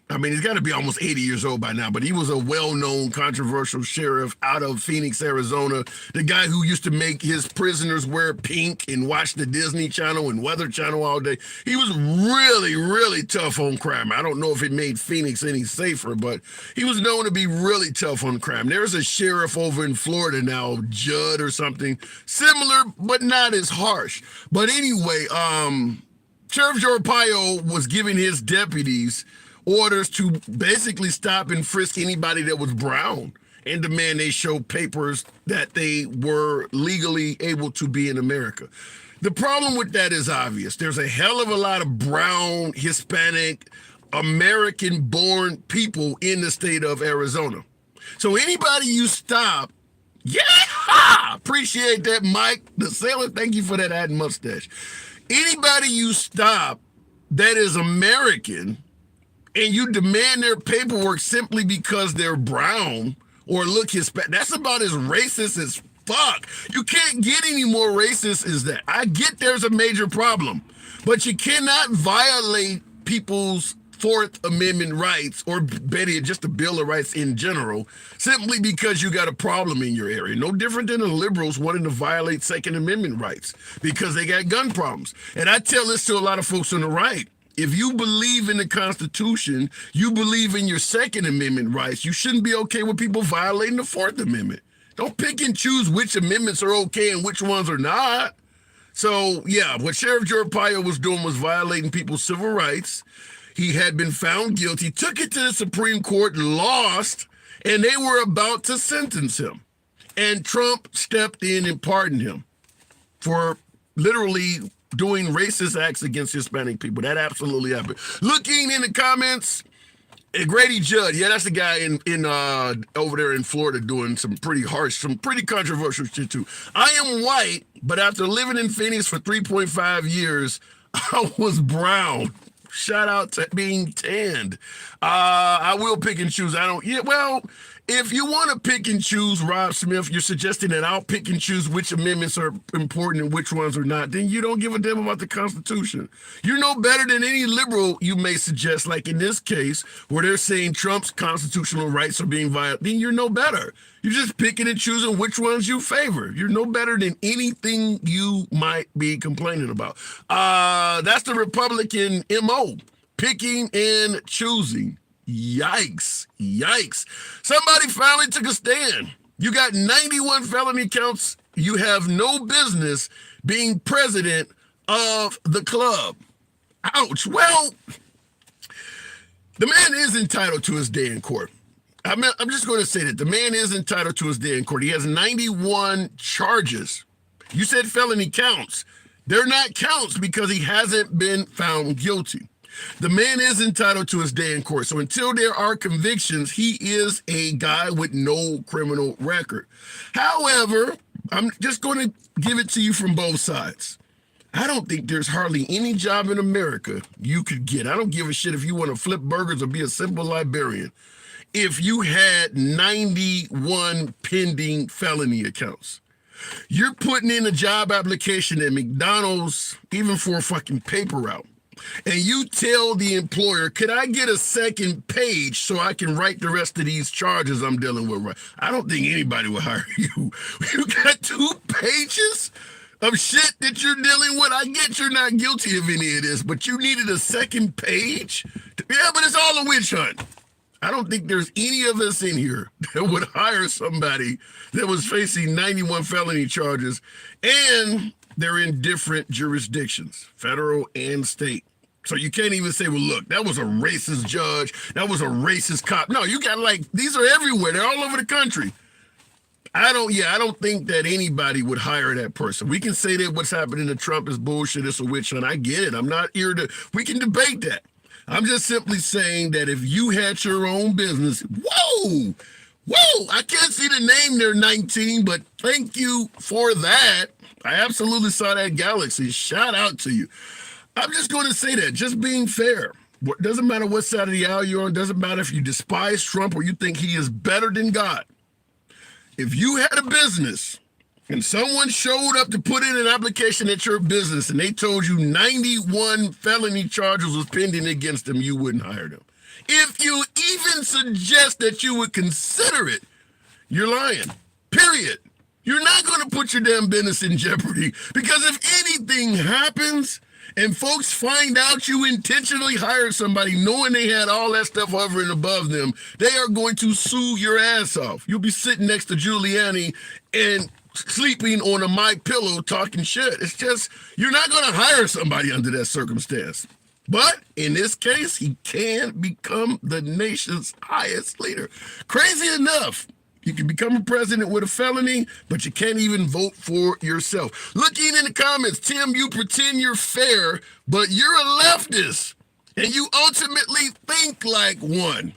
I mean, he's got to be almost 80 years old by now, but he was a well-known controversial sheriff out of Phoenix, Arizona. The guy who used to make his prisoners wear pink and watch the Disney Channel and Weather Channel all day. He was really, really tough on crime. I don't know if it made Phoenix any safer, but he was known to be really tough on crime. There's a sheriff over in Florida now, Judd or something, similar, but not as harsh. But anyway, Sheriff Joe Arpaio was giving his deputies orders to basically stop and frisk anybody that was brown and demand they show papers that they were legally able to be in America. The problem with that is obvious. There's a hell of a lot of brown, Hispanic, American-born people in the state of Arizona. So anybody you stop, yeah, appreciate that, Mike the Sailor. Thank you for that ad mustache. Anybody you stop that is American and you demand their paperwork simply because they're brown or look Hispanic, that's about as racist as fuck. You can't get any more racist as that. I get there's a major problem, but you cannot violate people's Fourth Amendment rights, or better, just the Bill of Rights in general, simply because you got a problem in your area. No different than the liberals wanting to violate Second Amendment rights because they got gun problems. And I tell this to a lot of folks on the right. If you believe in the Constitution, you believe in your Second Amendment rights, you shouldn't be okay with people violating the Fourth Amendment. Don't pick and choose which amendments are okay and which ones are not. So, yeah, what Sheriff Joe Arpaio was doing was violating people's civil rights. He had been found guilty, took it to the Supreme Court, lost, and they were about to sentence him. And Trump stepped in and pardoned him for literally doing racist acts against Hispanic people. That absolutely happened. Looking in the comments, Grady Judd, yeah, that's the guy in over there in Florida doing some pretty harsh, some pretty controversial shit too. I am white, but after living in Phoenix for 3.5 years, I was brown. Shout out to being tanned. I will pick and choose. If you want to pick and choose, Rob Smith, you're suggesting that I'll pick and choose which amendments are important and which ones are not, then you don't give a damn about the Constitution. You're no better than any liberal you may suggest, like in this case, where they're saying Trump's constitutional rights are being violated, then you're no better. You're just picking and choosing which ones you favor. You're no better than anything you might be complaining about. That's the Republican MO, picking and choosing. Yikes. Somebody finally took a stand. You got 91 felony counts. You have no business being president of the club. Ouch. Well, the man is entitled to his day in court. I'm just going to say that the man is entitled to his day in court. He has 91 charges. You said felony counts. They're not counts because he hasn't been found guilty. The man is entitled to his day in court. So until there are convictions, he is a guy with no criminal record. However, I'm just going to give it to you from both sides. I don't think there's hardly any job in America you could get. I don't give a shit if you want to flip burgers or be a simple librarian. If you had 91 pending felony accounts, you're putting in a job application at McDonald's, even for a fucking paper route. And you tell the employer, could I get a second page so I can write the rest of these charges I'm dealing with? I don't think anybody will hire you. You got 2 pages of shit that you're dealing with. I get you're not guilty of any of this, but you needed a second page? Yeah, but it's all a witch hunt. I don't think there's any of us in here that would hire somebody that was facing 91 felony charges, and they're in different jurisdictions, federal and state. So you can't even say, well, look, that was a racist judge. That was a racist cop. No, you got these are everywhere. They're all over the country. I don't think that anybody would hire that person. We can say that what's happening to Trump is bullshit, it's a witch hunt. I get it. I'm not here we can debate that. I'm just simply saying that if you had your own business, whoa, I can't see the name there, 19, but thank you for that. I absolutely saw that galaxy. Shout out to you. I'm just going to say that, just being fair. It doesn't matter what side of the aisle you're on. Doesn't matter if you despise Trump or you think he is better than God. If you had a business and someone showed up to put in an application at your business and they told you 91 felony charges was pending against them, you wouldn't hire them. If you even suggest that you would consider it, you're lying. Period. You're not going to put your damn business in jeopardy, because if anything happens and folks find out you intentionally hired somebody knowing they had all that stuff hovering above them, they are going to sue your ass off. You'll be sitting next to Giuliani and sleeping on a My Pillow talking shit. It's just, you're not going to hire somebody under that circumstance. But in this case, he can become the nation's highest leader. Crazy enough, you can become a president with a felony, but you can't even vote for yourself. Looking in the comments, Tim, you pretend you're fair, but you're a leftist, and you ultimately think like one.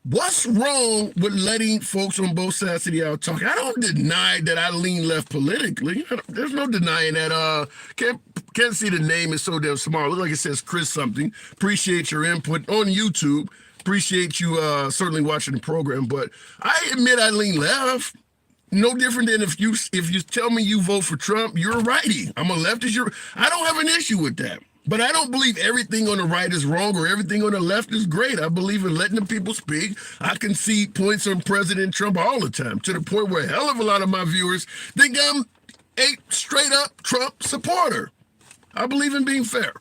What's wrong with letting folks on both sides of the aisle talk? I don't deny that I lean left politically. There's no denying that. Can't see the name, is so damn small. Look like it says Chris something. Appreciate your input on YouTube. Appreciate you certainly watching the program, but I admit I lean left. No different than if you tell me you vote for Trump, you're a righty. I'm a leftist. I don't have an issue with that. But I don't believe everything on the right is wrong or everything on the left is great. I believe in letting the people speak. I concede points on President Trump all the time, to the point where a hell of a lot of my viewers think I'm a straight up Trump supporter. I believe in being fair.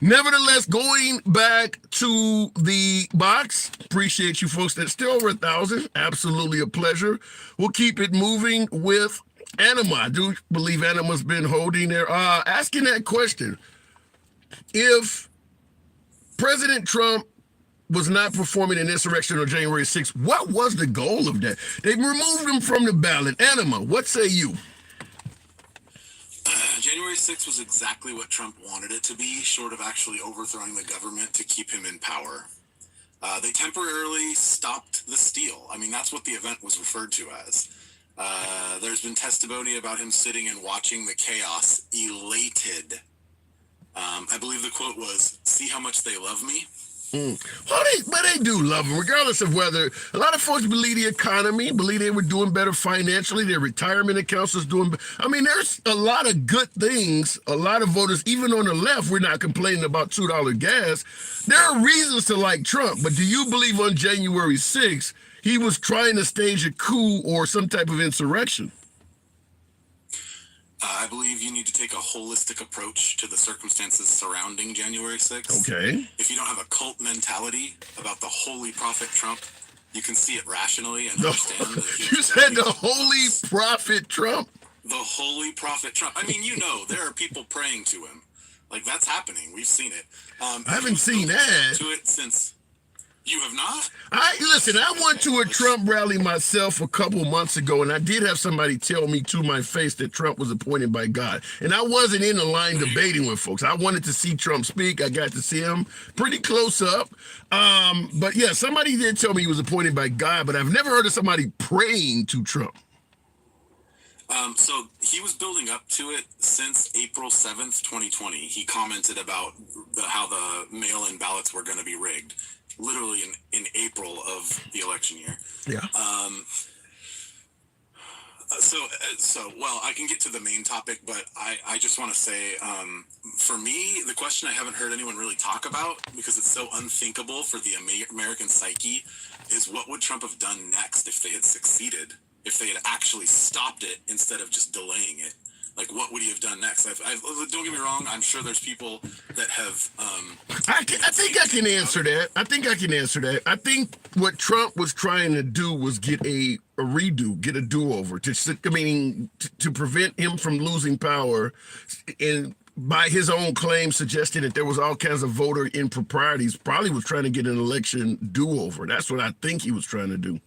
Nevertheless, going back to the box, appreciate you folks. That's still over 1,000. Absolutely a pleasure. We'll keep it moving with Anima. I do believe Anima's been holding there. Asking that question. If President Trump was not performing an insurrection on January 6th, what was the goal of that? They removed him from the ballot. Anima, what say you? January 6th was exactly what Trump wanted it to be, short of actually overthrowing the government to keep him in power. They temporarily stopped the steal. I mean, that's what the event was referred to as. There's been testimony about him sitting and watching the chaos, elated. I believe the quote was, "See how much they love me." Well, they do love him, regardless of whether a lot of folks believe the economy, believe they were doing better financially, their retirement accounts is doing. I mean, there's a lot of good things. A lot of voters, even on the left, we're not complaining about $2 gas. There are reasons to like Trump, but do you believe on January 6th he was trying to stage a coup or some type of insurrection? I believe you need to take a holistic approach to the circumstances surrounding January 6th. Okay. If you don't have a cult mentality about the holy prophet Trump, you can see it rationally and understand. You said the holy prophet Trump? The holy prophet Trump. I mean, there are people praying to him. Like, that's happening. We've seen it. I haven't seen that. To it since... You have not? I went to a Trump rally myself a couple months ago, and I did have somebody tell me to my face that Trump was appointed by God. And I wasn't in the line debating with folks. I wanted to see Trump speak. I got to see him pretty close up. But yeah, somebody did tell me he was appointed by God, but I've never heard of somebody praying to Trump. So he was building up to it since April 7th, 2020. He commented about how the mail-in ballots were going to be rigged. Literally in April of the election year. Yeah. Well, I can get to the main topic, but I just want to say, for me, the question I haven't heard anyone really talk about, because it's so unthinkable for the American psyche, is what would Trump have done next if they had succeeded, if they had actually stopped it instead of just delaying it? Like, what would he have done next? Don't get me wrong, I'm sure there's people that have... I think I can answer that. I think I can answer that. I think what Trump was trying to do was get a redo, get a do-over to prevent him from losing power, and by his own claim suggesting that there was all kinds of voter improprieties, probably was trying to get an election do-over. That's what I think he was trying to do.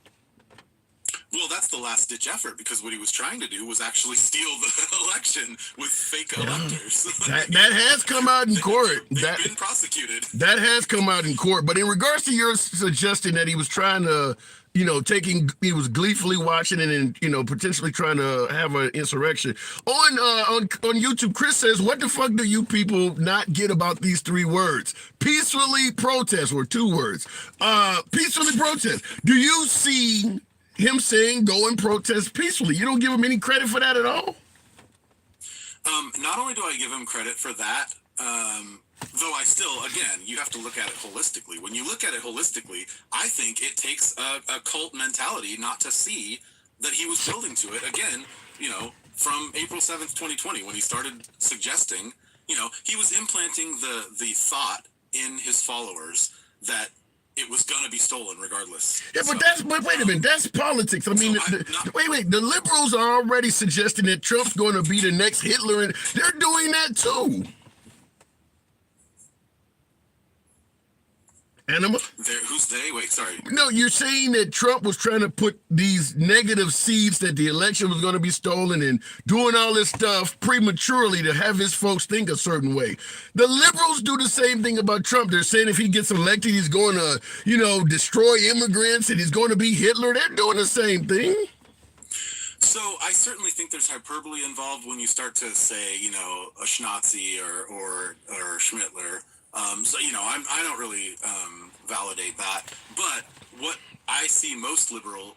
Well, that's the last ditch effort, because what he was trying to do was actually steal the election with fake electors. That has come out in court. They've been prosecuted. That has come out in court. But in regards to your suggesting that he was trying to, he was gleefully watching it and, potentially trying to have an insurrection. On YouTube, Chris says, what the fuck do you people not get about these 3 words? Peacefully protest, or 2 words. Peacefully protest. Do you see him saying go and protest peacefully? You don't give him any credit for that at all? Not only do I give him credit for that, though I still, again, you have to look at it holistically. When you look at it holistically, I think it takes a cult mentality not to see that he was building to it. Again, from April 7th, 2020, when he started suggesting, he was implanting the thought in his followers that it was going to be stolen regardless. Yeah, but wait a minute, that's politics. I mean, wait, the liberals are already suggesting that Trump's going to be the next Hitler, and they're doing that too. Anima? Who's they? Wait, sorry. No, you're saying that Trump was trying to put these negative seeds that the election was going to be stolen and doing all this stuff prematurely to have his folks think a certain way. The liberals do the same thing about Trump. They're saying if he gets elected, he's going to, destroy immigrants and he's going to be Hitler. They're doing the same thing. So I certainly think there's hyperbole involved when you start to say, a Schnazi or Schmittler. I don't really validate that. But what I see most liberal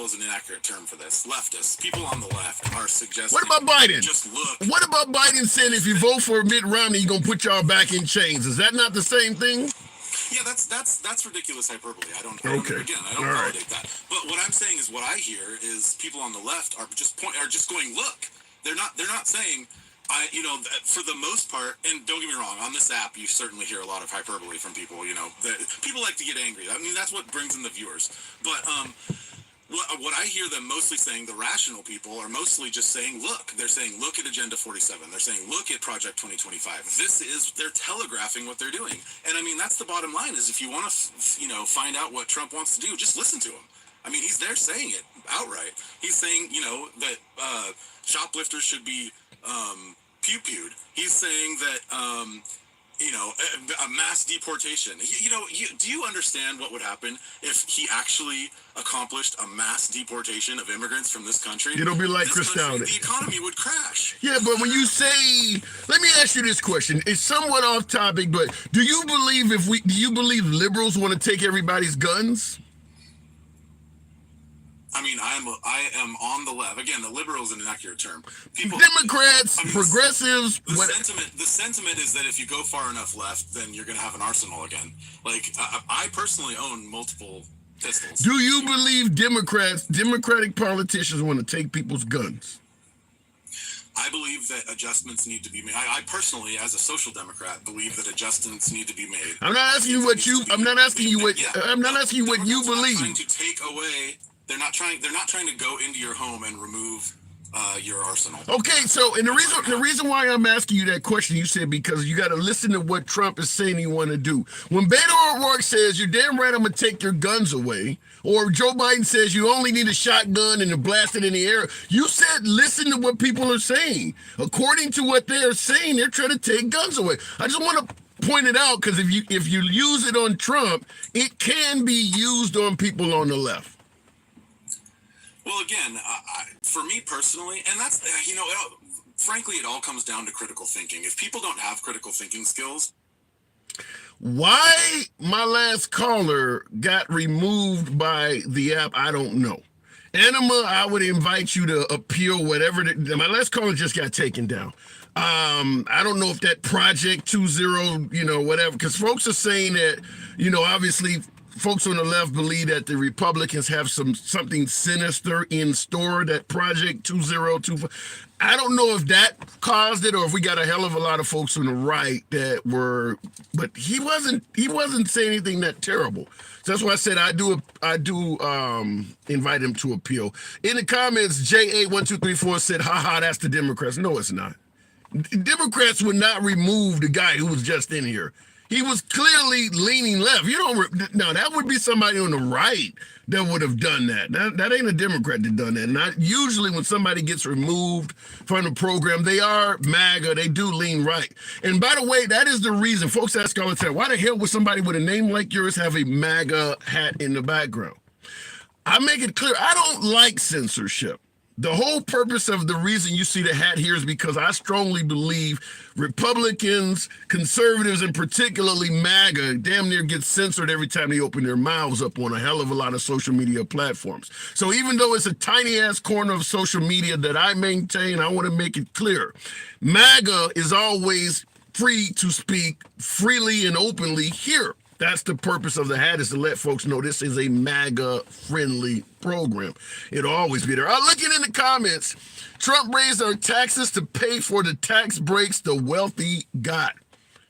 is an inaccurate term for this, leftists, people on the left are suggesting. What about Biden? Just look. What about Biden saying if you vote for Mitt Romney, he's going to put y'all back in chains? Is that not the same thing? Yeah, that's ridiculous hyperbole. I don't Okay. validate that. But what I'm saying is, what I hear is people on the left are just going, look. They're not saying, for the most part, and don't get me wrong, on this app you certainly hear a lot of hyperbole from people. People like to get angry. I mean, that's what brings in the viewers. But what I hear them mostly saying, the rational people are mostly just saying, look. They're saying, look at Agenda 47. They're saying, look at Project 2025. They're telegraphing what they're doing. And I mean, that's the bottom line, is if you want to, find out what Trump wants to do, just listen to him. I mean, he's there saying it outright. He's saying, that shoplifters should be pew-pewed. He's saying that, a mass deportation. Do you understand what would happen if he actually accomplished a mass deportation of immigrants from this country? It'll be like Chris Dowd. The economy would crash. Yeah, but when you say, let me ask you this question. It's somewhat off topic, but do you believe liberals want to take everybody's guns? I mean, I am on the left. Again, the liberal is an inaccurate term. Democrats, progressives. The sentiment is that if you go far enough left, then you're going to have an arsenal again. Like, I personally own multiple pistols. Do you believe Democratic politicians want to take people's guns? I believe that adjustments need to be made. I personally, as a social democrat, believe that adjustments need to be made. I'm not asking you what you believe. Trying to take away. They're not trying to go into your home and remove your arsenal. Okay, so and the reason why I'm asking you that question, you said because you got to listen to what Trump is saying he want to do. When Beto O'Rourke says you're damn right I'm gonna take your guns away, or Joe Biden says you only need a shotgun and to blast it in the air, you said listen to what people are saying. According to what they're saying, they're trying to take guns away. I just want to point it out because if you use it on Trump, it can be used on people on the left. Well, again, for me personally, and that's, frankly, it all comes down to critical thinking. If people don't have critical thinking skills. Why my last caller got removed by the app, I don't know. Anima, I would invite you to appeal whatever. My last caller just got taken down. I don't know if that Project 20, whatever, because folks are saying that, obviously, folks on the left believe that the Republicans have something sinister in store, that Project 2025. I don't know if that caused it or if we got a hell of a lot of folks on the right that were, but he wasn't saying anything that terrible. So that's why I said I do invite him to appeal. In the comments, JA1234 said, haha, that's the Democrats. No, it's not. Democrats would not remove the guy who was just in here. He was clearly leaning left. You don't. No, that would be somebody on the right that would have done that. That ain't a Democrat that done that. Not usually when somebody gets removed from the program, they are MAGA. They do lean right. And by the way, that is the reason folks ask all the time, why the hell would somebody with a name like yours have a MAGA hat in the background? I make it clear, I don't like censorship. The whole purpose of the reason you see the hat here is because I strongly believe Republicans, conservatives, and particularly MAGA damn near get censored every time they open their mouths up on a hell of a lot of social media platforms. So even though it's a tiny ass corner of social media that I maintain, I want to make it clear. MAGA is always free to speak freely and openly here. That's the purpose of the hat, is to let folks know this is a MAGA-friendly program. It'll always be there. Looking in the comments, Trump raised our taxes to pay for the tax breaks the wealthy got.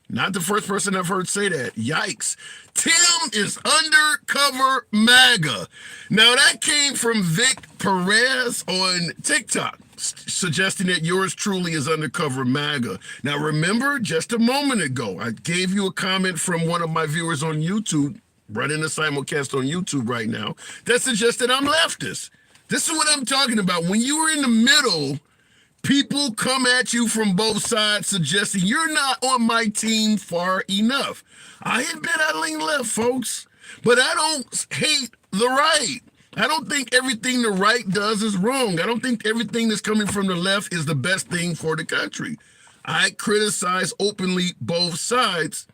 Not the first person I've heard say that. Yikes. Tim is undercover MAGA. Now, that came from Vic Perez on TikTok, suggesting that yours truly is undercover MAGA. Now, remember, just a moment ago, I gave you a comment from one of my viewers on YouTube, running a simulcast on YouTube right now, that suggested I'm leftist. This is what I'm talking about. When you were in the middle, people come at you from both sides suggesting you're not on my team far enough. I admit I lean left, folks, but I don't hate the right. I don't think everything the right does is wrong. I don't think everything that's coming from the left is the best thing for the country. I criticize openly both sides,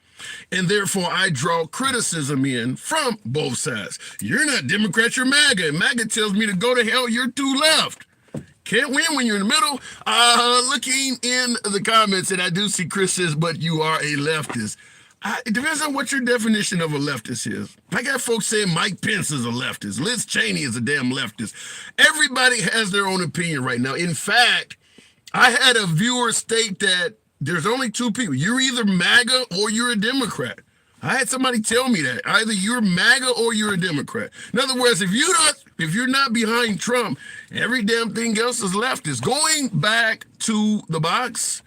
and therefore I draw criticism in from both sides. You're not Democrat, you're MAGA. And MAGA tells me to go to hell, you're too left. Can't win when you're in the middle. Looking in the comments, and I do see Chris says, but you are a leftist. It depends on what your definition of a leftist is. I got folks saying Mike Pence is a leftist. Liz Cheney is a damn leftist. Everybody has their own opinion right now. In fact, I had a viewer state that there's only two people. You're either MAGA or you're a Democrat. I had somebody tell me that. Either you're MAGA or you're a Democrat. In other words, if you're not behind Trump, every damn thing else is leftist. Going back to the box,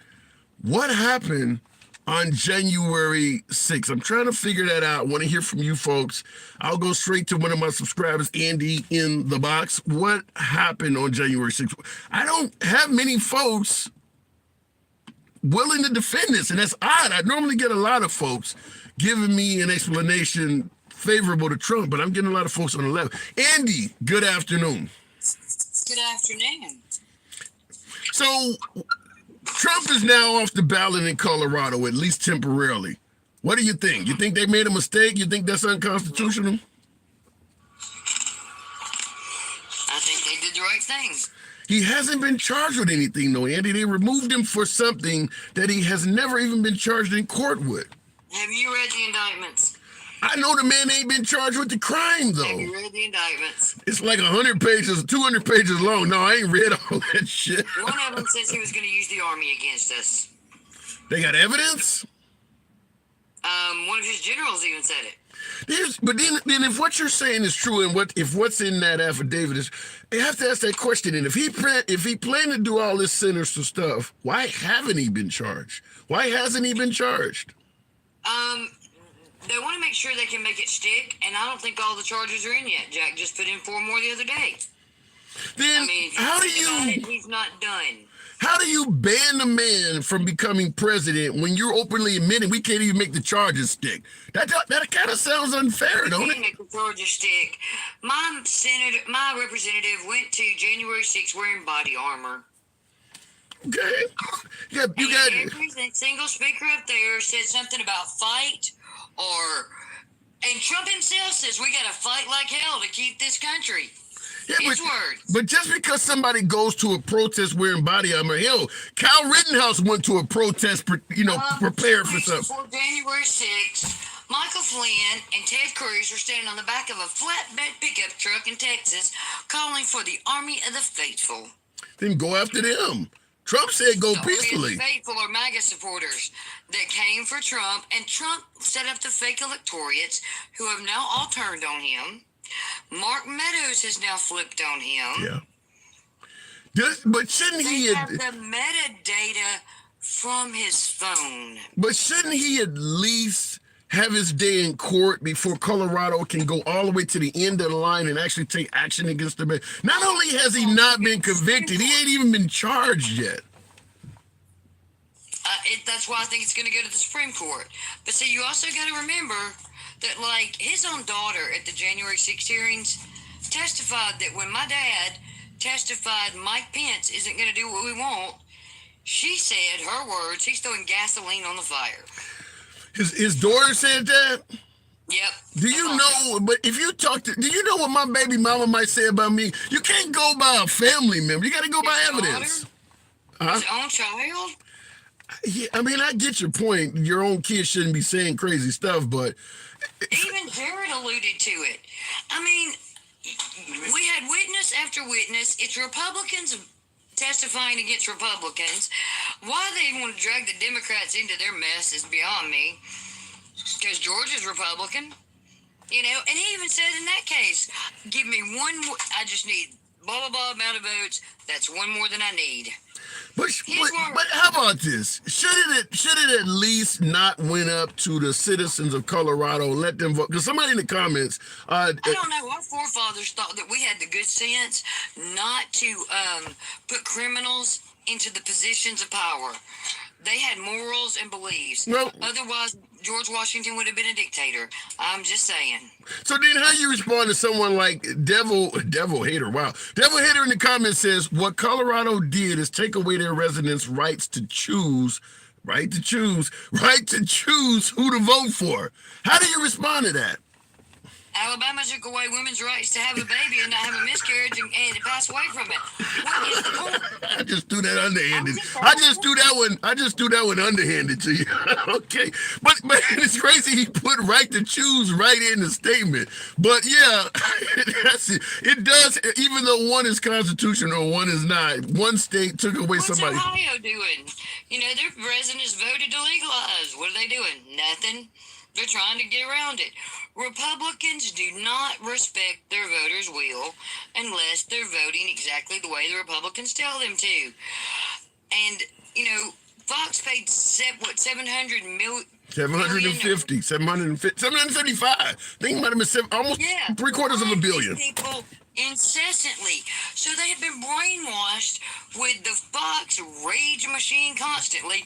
what happened on January 6th? I'm trying to figure that out. I want to hear from you folks. I'll go straight to one of my subscribers, Andy in the box. What happened on January 6th? I don't have many folks willing to defend this, and that's odd. I normally get a lot of folks giving me an explanation favorable to Trump, but I'm getting a lot of folks on the left. Andy, good afternoon. Good afternoon. So Trump is now off the ballot in Colorado, at least temporarily. What do you think? You think they made a mistake? You think that's unconstitutional? I think they did the right thing. He hasn't been charged with anything, though, Andy. They removed him for something that he has never even been charged in court with. Have you read the indictments? I know the man ain't been charged with the crime, though. Have you read the indictments? It's like 100 pages, 200 pages long. No, I ain't read all that shit. One of them says he was going to use the army against us. They got evidence? One of his generals even said it. But then if what you're saying is true, and if what's in that affidavit is, you have to ask that question. And if he planned to do all this sinister stuff, why haven't he been charged? Why hasn't he been charged? They want to make sure they can make it stick, and I don't think all the charges are in yet. Jack just put in 4 more the other day. Then he's not done. How do you ban the man from becoming president when you're openly admitting we can't even make the charges stick? That kind of sounds unfair, don't it? Make the charges stick. My representative went to January 6th wearing body armor. Okay. Yeah, Every single speaker up there said something about fight and Trump himself says we got to fight like hell to keep this country. Yeah, but just because somebody goes to a protest wearing body armor, hell, Kyle Rittenhouse went to a protest, prepared for something. Before January 6th, Michael Flynn and Ted Cruz were standing on the back of a flatbed pickup truck in Texas calling for the Army of the Faithful. Then go after them. Trump said go The peacefully. faithful or MAGA supporters that came for Trump, and Trump set up the fake electorates who have now all turned on him. Mark Meadows has now flipped on him. Yeah. But shouldn't They he have the metadata from his phone. But shouldn't he at least have his day in court before Colorado can go all the way to the end of the line and actually take action against the man? Not only has he not been convicted, he ain't even been charged yet. That's why I think it's going to go to the Supreme Court. But see, you also got to remember that, like, his own daughter at the January 6th hearings testified that when my dad testified Mike Pence isn't going to do what we want, she said, her words, he's throwing gasoline on the fire. His daughter said that? Yep. Do you know, but if you talk to, do you know what my baby mama might say about me? You can't go by a family member. You got to go by evidence. His own child? Yeah, I mean, I get your point. Your own kids shouldn't be saying crazy stuff, but... Even Jared alluded to it. I mean, we had witness after witness. It's Republicans testifying against Republicans. Why they want to drag the Democrats into their mess is beyond me. Because George is Republican. You know, and he even said in that case, give me one more, I just need blah, blah, blah amount of votes. That's one more than I need. But how about this? Should it at least not went up to the citizens of Colorado and let them vote? Because somebody in the comments, I don't know. Our forefathers thought that we had the good sense not to put criminals into the positions of power. They had morals and beliefs. Well, otherwise, George Washington would have been a dictator. I'm just saying. So then how you respond to someone like Devil Hater? Wow. Devil Hater in the comments says, what Colorado did is take away their residents' rights to choose who to vote for. How do you respond to that? Alabama took away women's rights to have a baby and not have a miscarriage and pass away from it. What is the point? I just threw that underhanded. I just threw that one underhanded to you. Okay. But it's crazy he put right to choose right in the statement. But yeah, it does, even though one is constitutional, one is not. One state took away somebody. What's Ohio doing? You know, their residents voted to legalize. What are they doing? Nothing. They're trying to get around it. Republicans do not respect their voters' will unless they're voting exactly the way the Republicans tell them to. And, you know, Fox paid, 700 million? 750, 775. I think it might have been almost $750 million. People incessantly. So they have been brainwashed with the Fox rage machine constantly.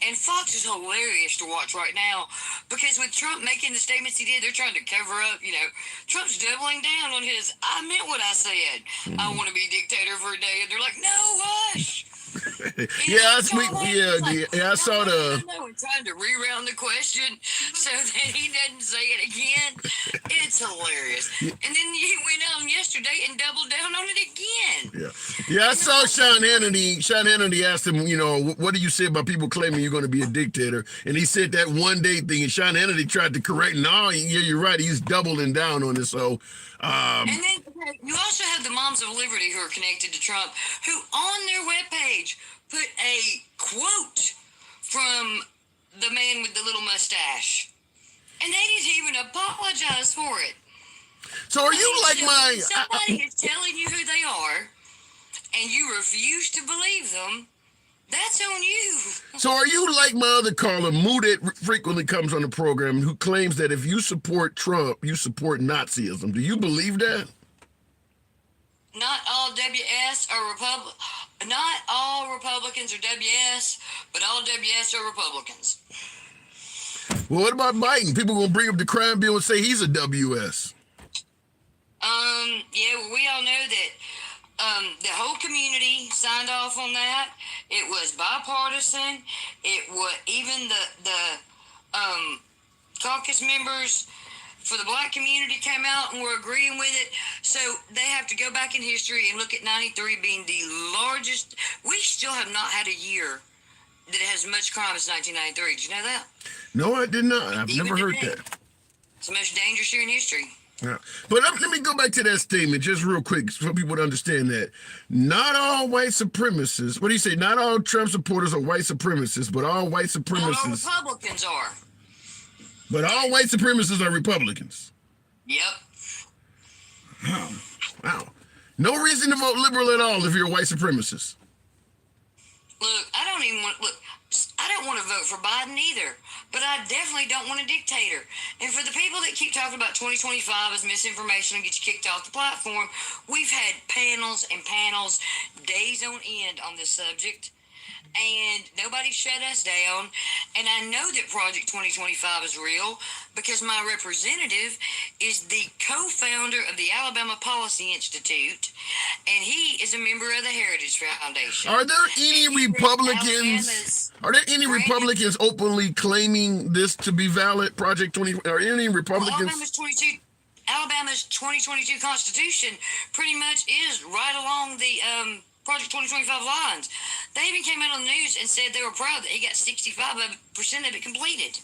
And Fox is hilarious to watch right now because with Trump making the statements he did, they're trying to cover up. You know, Trump's doubling down on his, I meant what I said. I want to be dictator for a day. And they're like, no, hush. I saw the. Trying to reround the question so that he doesn't say it again. It's hilarious. And then he went on yesterday and doubled down on it again. Yeah. I saw Sean Hannity. Sean Hannity asked him, you know, what do you say about people claiming you're going to be a dictator? And he said that one day thing. And Sean Hannity tried to correct. No, yeah, you're right. He's doubling down on it. So. And then you also have the Moms of Liberty who are connected to Trump, who on their webpage put a quote from the man with the little mustache. And they didn't even apologize for it. So are you like my... Somebody is telling you who they are, and you refuse to believe them, that's on you. So are you like my other caller, Moo, that frequently comes on the program, who claims that if you support Trump, you support Nazism? Do you believe that? Not all WS are Not all Republicans are WS, but all WS are Republicans. Well, what about Biden? People gonna bring up the crime bill and say he's a WS. Yeah, well, we all know that the whole community signed off on that. It was bipartisan. It was even the caucus members for the black community came out and were agreeing with it. So they have to go back in history and look at 93 being the largest. We still have not had a year that has much crime as 1993. Did you know that? No, I did not. I've Even never heard today. that. It's the most dangerous year in history. Yeah. But let me go back to that statement just real quick for people to understand that. Not all white supremacists, what do you say? Not all Trump supporters are white supremacists, but all white All supremacists. Republicans are. But all white supremacists are Republicans. Yep. Wow. No reason to vote liberal at all if you're a white supremacist. Look, I don't want to vote for Biden either, but I definitely don't want a dictator. And for the people that keep talking about 2025 as misinformation and get you kicked off the platform, we've had panels and panels, days on end on this subject, and nobody shut us down. And I know that Project 2025 is real because my representative is the co-founder of the Alabama Policy Institute, and he is a member of the Heritage Foundation. Are there any Republicans? Are there any Republicans openly claiming this to be valid? Project 20. Are any Republicans? Alabama's 2022 Constitution pretty much is right along the Project 2025 lines. They even came out on the news and said they were proud that he got 65% of it completed.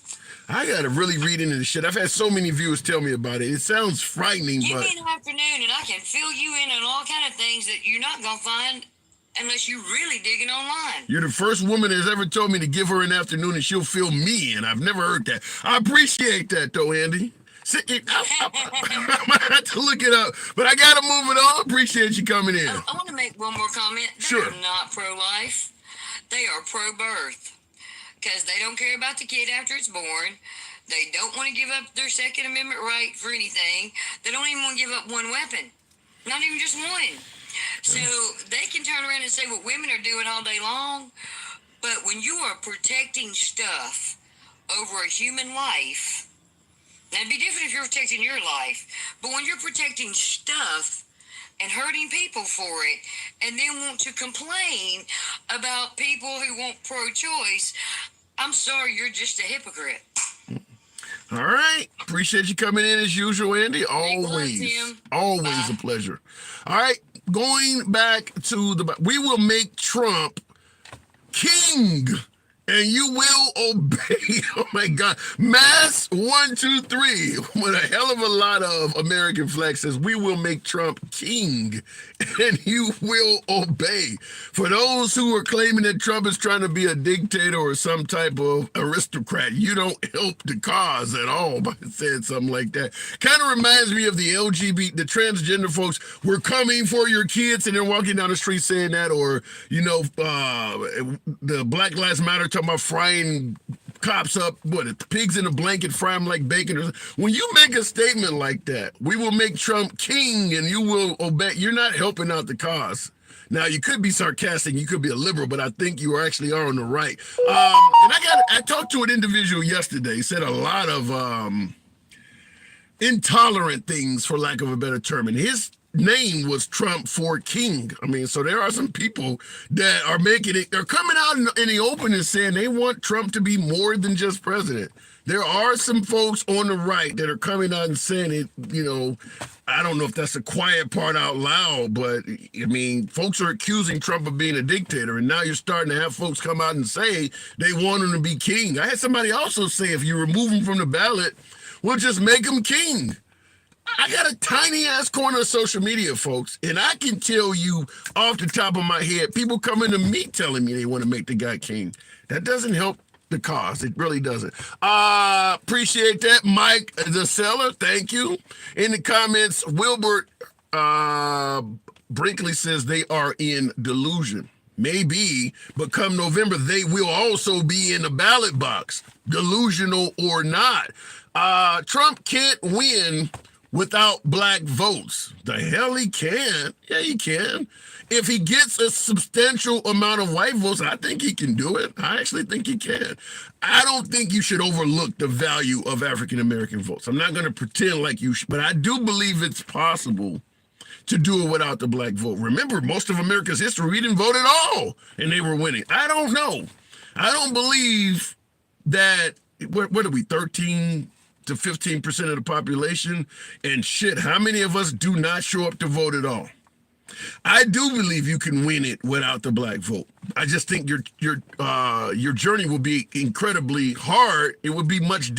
I gotta really read into this shit. I've had so many viewers tell me about it. It sounds frightening, Give but me an afternoon and I can fill you in on all kind of things that you're not gonna find unless you really digging online. you're the first woman that's ever told me to give her an afternoon and she'll fill me in. I've never heard that. I appreciate that though, Andy. I might have to look it up, but I gotta move it on. Appreciate you coming in. I want to make one more comment. They Sure. are not pro-life. They are pro-birth because they don't care about the kid after it's born. They don't want to give up their Second Amendment right for anything. They don't even want to give up one weapon, not even just one. So they can turn around and say what women are doing all day long, but when you are protecting stuff over a human life, now, it'd be different if you're protecting your life, but when you're protecting stuff and hurting people for it, and then want to complain about people who want pro-choice, I'm sorry, you're just a hypocrite. All right. Appreciate you coming in as usual, Andy. Always a pleasure. All right. Going back to we will make Trump king. And you will obey. Oh my God. Mass 1, 2, 3. With a hell of a lot of American flags says we will make Trump king and you will obey. For those who are claiming that Trump is trying to be a dictator or some type of aristocrat, you don't help the cause at all by saying something like that. Kind of reminds me of the the transgender folks, we're coming for your kids, and they're walking down the street saying that, or, you know, the Black Lives Matter talking about frying cops up, pigs in a blanket, fry them like bacon. When you make a statement like that, we will make Trump king and you will obey, you're not helping out the cause. Now, you could be sarcastic, you could be a liberal, but I think you actually are on the right. And I talked to an individual yesterday, he said a lot of intolerant things, for lack of a better term, and his name was Trump for king. I mean, so there are some people that are making it, they're coming out in the open and saying they want Trump to be more than just president. There are some folks on the right that are coming out and saying it, you know, I don't know if that's the quiet part out loud, but I mean, folks are accusing Trump of being a dictator, and now you're starting to have folks come out and say they want him to be king. I had somebody also say if you remove him from the ballot, we'll just make him king. I got a tiny ass corner of social media, folks, and I can tell you off the top of my head, people coming to me telling me they want to make the guy king. That doesn't help the cause. It really doesn't. Appreciate that, Mike the seller. Thank you. In the comments, Wilbert Brinkley says they are in delusion. Maybe, but come November, they will also be in the ballot box, delusional or not. Trump can't win without black votes. The hell he can. Yeah, he can. If he gets a substantial amount of white votes, I think he can do it. I actually think he can. I don't think you should overlook the value of African-American votes. I'm not going to pretend like you should, but I do believe it's possible to do it without the black vote. Remember, most of America's history, we didn't vote at all, and they were winning. I don't know. I don't believe that, what are we, 13 to 15% of the population? And shit, how many of us do not show up to vote at all? I do believe you can win it without the black vote. I just think your journey will be incredibly hard. It would be much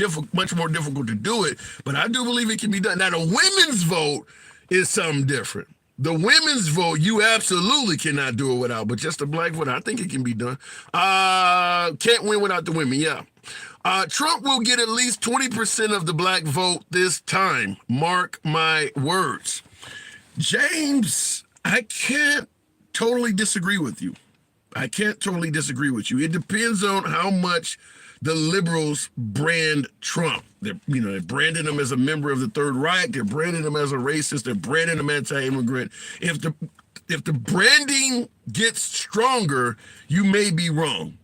more difficult to do it, but I do believe it can be done. Now the women's vote is something different. The women's vote, you absolutely cannot do it without, but just the black vote, I think it can be done. Can't win without the women, yeah. Trump will get at least 20% of the black vote this time. Mark my words. James, I can't totally disagree with you. It depends on how much the liberals brand Trump. They're branding him as a member of the Third Reich. They're branding him as a racist. They're branding him anti-immigrant. If the branding gets stronger, you may be wrong.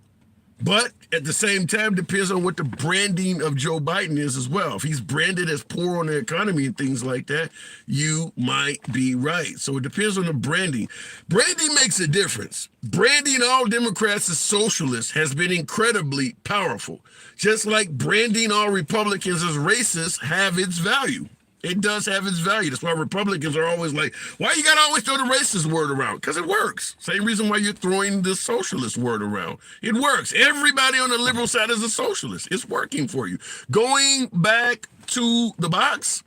But at the same time, depends on what the branding of Joe Biden is as well. If he's branded as poor on the economy and things like that, you might be right. So it depends on the branding. Branding makes a difference. Branding all Democrats as socialists has been incredibly powerful. Just like branding all Republicans as racists have its value. It does have its value. That's why Republicans are always like, why you gotta always throw the racist word around? Because it works. Same reason why you're throwing the socialist word around. It works. Everybody on the liberal side is a socialist. It's working for you. Going back to the box,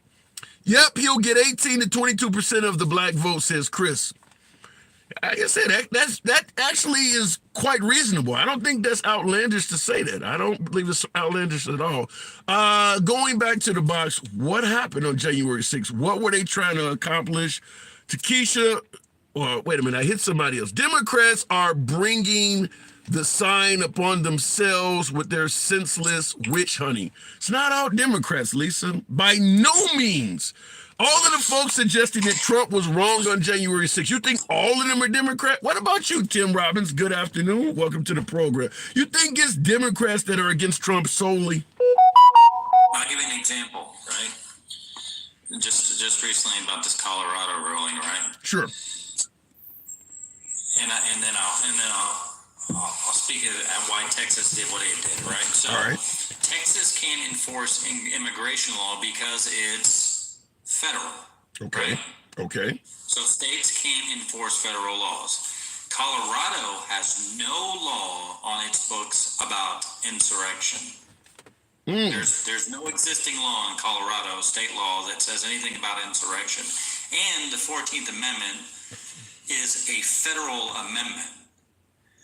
yep, he'll get 18 to 22% of the black vote, says Chris. Like I said, that actually is quite reasonable. I don't think that's outlandish to say that. I don't believe it's outlandish at all. Going back to the box, what happened on January 6th? What were they trying to accomplish? Takesha, wait a minute, I hit somebody else. Democrats are bringing the sign upon themselves with their senseless witch hunting. It's not all Democrats, Lisa. By no means. All of the folks suggesting that Trump was wrong on January 6th, you think all of them are Democrat? What about you, Tim Robbins? Good afternoon. Welcome to the program. You think it's Democrats that are against Trump solely? I'll give you an example, right? Just recently about this Colorado ruling, right? Sure. And then I'll speak of why Texas did what it did, right? So all right. Texas can't enforce immigration law because it's federal. Okay. Right? Okay. So states can't enforce federal laws. Colorado has no law on its books about insurrection. There's no existing law in Colorado, state law, that says anything about insurrection. And the 14th Amendment is a federal amendment.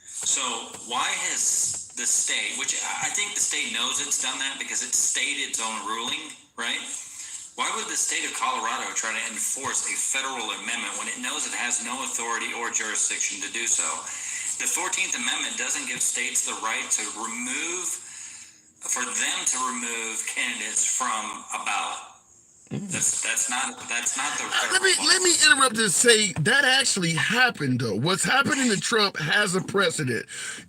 So why has the state, which I think the state knows it's done that because it stated its own ruling, right? Why would the state of Colorado try to enforce a federal amendment when it knows it has no authority or jurisdiction to do so? The 14th Amendment doesn't give states the right to remove candidates from a ballot. That's not the let me interrupt and say that actually happened though. What's happening to Trump has a precedent.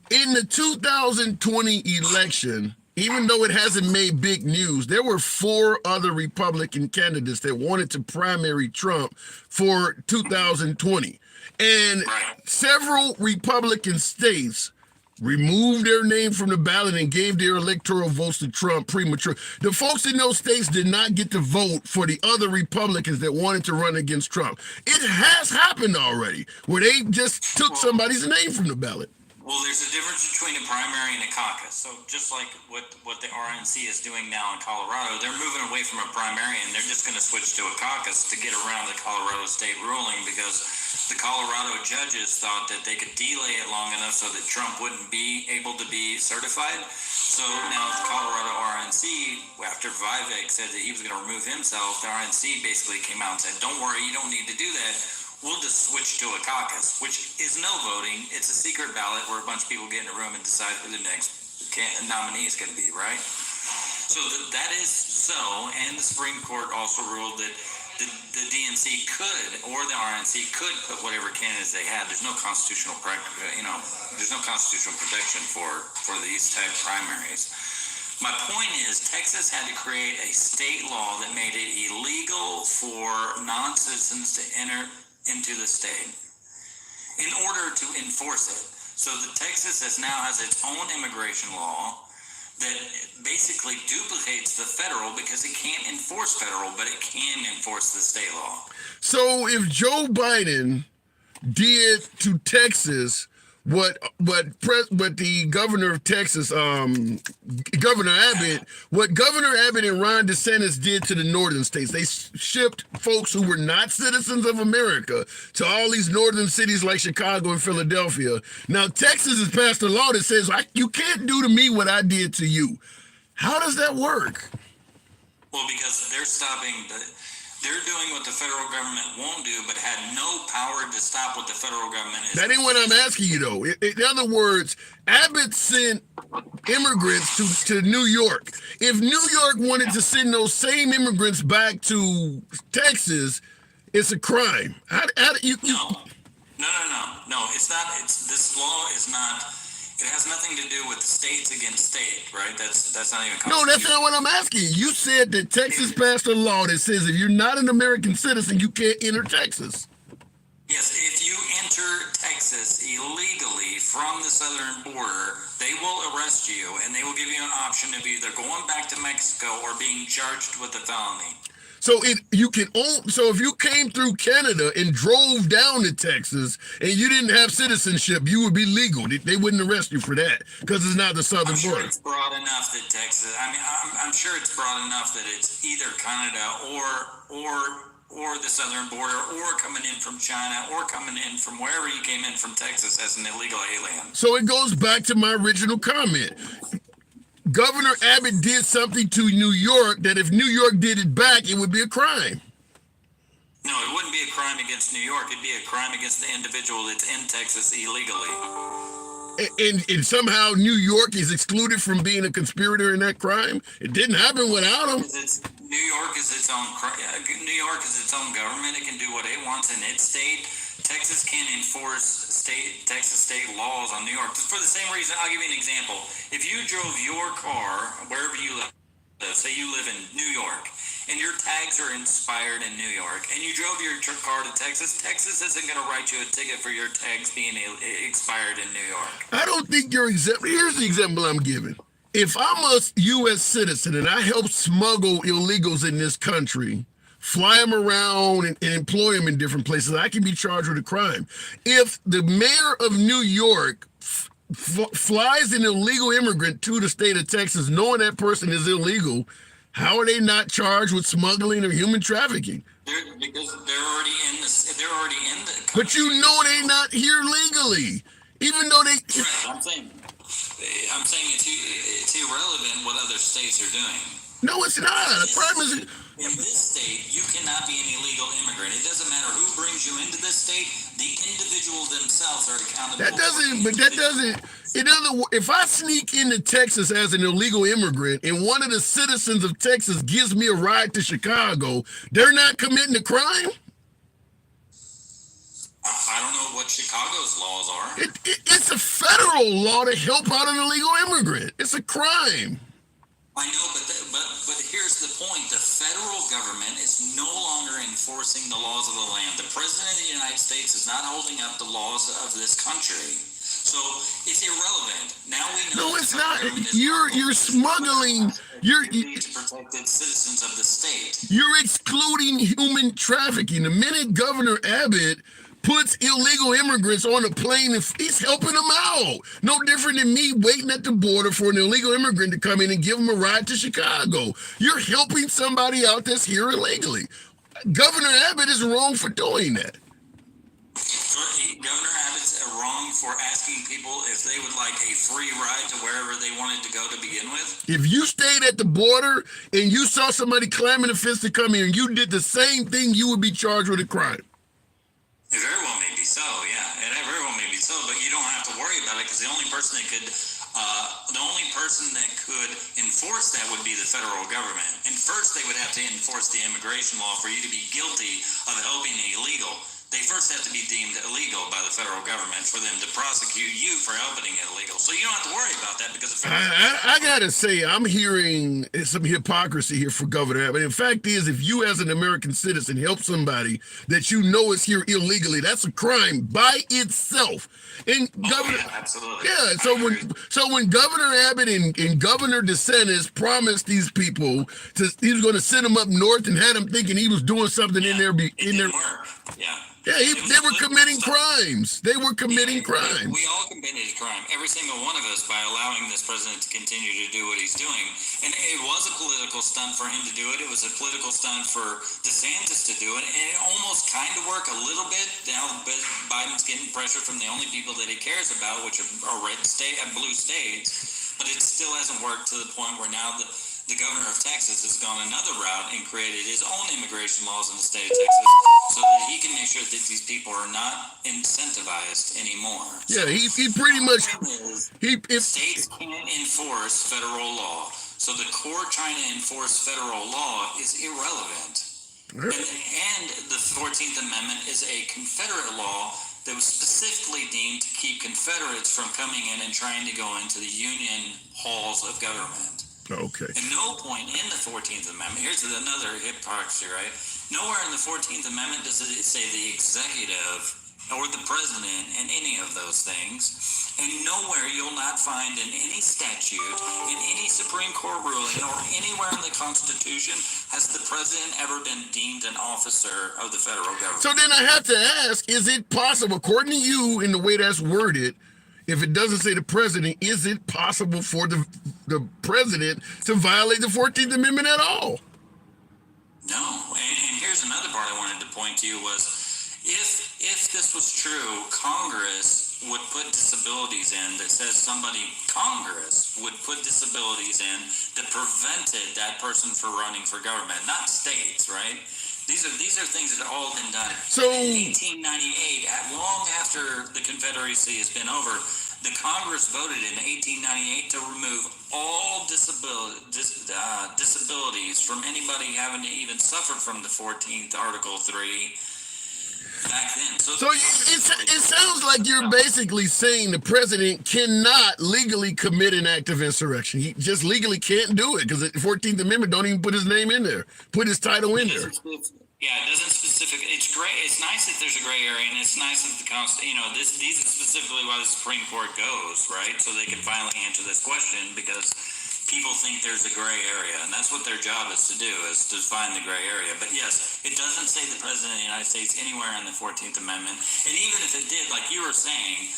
In the 2020 election, even though it hasn't made big news, there were 4 other Republican candidates that wanted to primary Trump for 2020. And several Republican states removed their name from the ballot and gave their electoral votes to Trump premature. The folks in those states did not get to vote for the other Republicans that wanted to run against Trump. It has happened already, where they just took somebody's name from the ballot. Well, there's a difference between a primary and a caucus. So just like what the RNC is doing now in Colorado, they're moving away from a primary and they're just going to switch to a caucus to get around the Colorado state ruling because the Colorado judges thought that they could delay it long enough so that Trump wouldn't be able to be certified. So now the Colorado RNC, after Vivek said that he was going to remove himself, the RNC basically came out and said, don't worry, you don't need to do that. We'll just switch to a caucus, which is no voting. It's a secret ballot where a bunch of people get in a room and decide who the next nominee is going to be, right? So that is so, and the Supreme Court also ruled that the DNC could, or the RNC could, put whatever candidates they had. There's no constitutional there's no constitutional protection for these type primaries. My point is, Texas had to create a state law that made it illegal for non-citizens to enter into the state in order to enforce it. So the Texas now has its own immigration law that basically duplicates the federal because it can't enforce federal, but it can enforce the state law. So if Joe Biden did to Texas what the governor of Texas, Governor Abbott and Ron DeSantis did to the northern states. They shipped folks who were not citizens of America to all these northern cities like Chicago and Philadelphia. Now Texas has passed a law that says you can't do to me what I did to you. How does that work? Well, because they're doing what the federal government won't do, but had no power to stop what the federal government is. That ain't what I'm asking you, though. In other words, Abbott sent immigrants to New York. If New York wanted to send those same immigrants back to Texas, it's a crime. No, it's not. This law is not. It has nothing to do with states against state, right? That's not even. No, that's not what I'm asking. You said that Texas passed a law that says if you're not an American citizen, you can't enter Texas. Yes, if you enter Texas illegally from the southern border, they will arrest you and they will give you an option of either going back to Mexico or being charged with a felony. So if you came through Canada and drove down to Texas and you didn't have citizenship, you would be legal. They wouldn't arrest you for that because it's not the southern border. It's broad enough that Texas. I mean, I'm sure it's broad enough that it's either Canada or the southern border, or coming in from China, or coming in from wherever you came in from Texas as an illegal alien. So it goes back to my original comment. Governor Abbott did something to New York that if New York did it back, it would be a crime. No, it wouldn't be a crime against New York. It'd be a crime against the individual that's in Texas illegally. And somehow New York is excluded from being a conspirator in that crime? It didn't happen without him. New York is its own. New York is its own government. It can do what it wants in its state. Texas can't enforce Texas state laws on New York. For the same reason, I'll give you an example. If you drove your car wherever you live, say you live in New York, and your tags are expired in New York, and you drove your car to Texas, Texas isn't going to write you a ticket for your tags being expired in New York. I don't think you're exempt. Here's the example I'm giving. If I'm a U.S. citizen and I help smuggle illegals in this country, fly them around and employ them in different places, I can be charged with a crime. If the mayor of New York flies an illegal immigrant to the state of Texas, knowing that person is illegal, how are they not charged with smuggling or human trafficking? Because they're already in the country. But you know they're not here legally, even though they. Right, I'm saying it's irrelevant what other states are doing. No, it's not. The problem is. In this state, you cannot be an illegal immigrant. It doesn't matter who brings you into this state. The individual themselves are accountable. In other words, if I sneak into Texas as an illegal immigrant and one of the citizens of Texas gives me a ride to Chicago, they're not committing a crime? I don't know what Chicago's laws are. It's a federal law to help out an illegal immigrant. It's a crime. I know, but here's the point. The federal government is no longer enforcing the laws of the land. The President of the United States is not holding up the laws of this country. So it's irrelevant. Now we know. No, it's not. You're smuggling. You're protected citizens of the state. You're excluding human trafficking. The minute Governor Abbott puts illegal immigrants on a plane, and he's helping them out. No different than me waiting at the border for an illegal immigrant to come in and give them a ride to Chicago. You're helping somebody out that's here illegally. Governor Abbott is wrong for doing that. Governor Abbott's wrong for asking people if they would like a free ride to wherever they wanted to go to begin with. If you stayed at the border and you saw somebody climbing a fence to come here and you did the same thing, you would be charged with a crime. It very well may be so, yeah. It very well may be so, but you don't have to worry about it because the only person that could enforce that would be the federal government. And first, they would have to enforce the immigration law for you to be guilty of helping illegal. They first have to be deemed illegal by the federal government for them to prosecute you for helping illegal. So you don't have to worry about that because I gotta say, I'm hearing some hypocrisy here for Governor Abbott. In fact is, if you as an American citizen help somebody that you know is here illegally, that's a crime by itself. And Governor, yeah, absolutely. Yeah, so when Governor Abbott and Governor DeSantis promised these people he was going to send them up north and had them thinking he was doing something in there. It didn't work. Yeah. Yeah, they were committing crimes. They were committing crimes. We all committed crime, every single one of us, by allowing this president to continue to do what he's doing. And it was a political stunt for him to do it. It was a political stunt for DeSantis to do it. And it almost kind of worked a little bit. Now Biden's getting pressure from the only people that he cares about, which are red state and blue states. But it still hasn't worked to the point where now the governor of Texas has gone another route and created his own immigration laws in the state of Texas so that he can make sure that these people are not incentivized anymore. Yeah, he pretty much States can't enforce federal law. So the court trying to enforce federal law is irrelevant. And the 14th Amendment is a Confederate law that was specifically deemed to keep Confederates from coming in and trying to go into the Union halls of government. Okay. At no point in the 14th Amendment, here's another hypocrisy, right? Nowhere in the 14th Amendment does it say the executive or the president in any of those things. And nowhere you'll not find in any statute, in any Supreme Court ruling, or anywhere in the Constitution has the president ever been deemed an officer of the federal government. So then I have to ask, is it possible, according to you, in the way that's worded, if it doesn't say the president, is it possible for the president to violate the 14th Amendment at all? No, and here's another part I wanted to point to was if this was true, Congress would put disabilities in that says Congress would put disabilities in that prevented that person from running for government, not states, right? These are things that have all been done. So in 1898, long after the Confederacy has been over, the Congress voted in 1898 to remove all disabilities from anybody having to even suffer from the 14th Article 3 back then. So it sounds like you're basically saying the president cannot legally commit an act of insurrection. He just legally can't do it because the 14th Amendment don't even put his name in there, put his title in there. Yeah, it doesn't specifically. It's great. It's nice that there's a gray area, and it's nice that these are specifically why the Supreme Court goes, right? So they can finally answer this question because people think there's a gray area, and that's what their job is to do, is to find the gray area. But yes, it doesn't say the President of the United States anywhere in the 14th Amendment. And even if it did, like you were saying,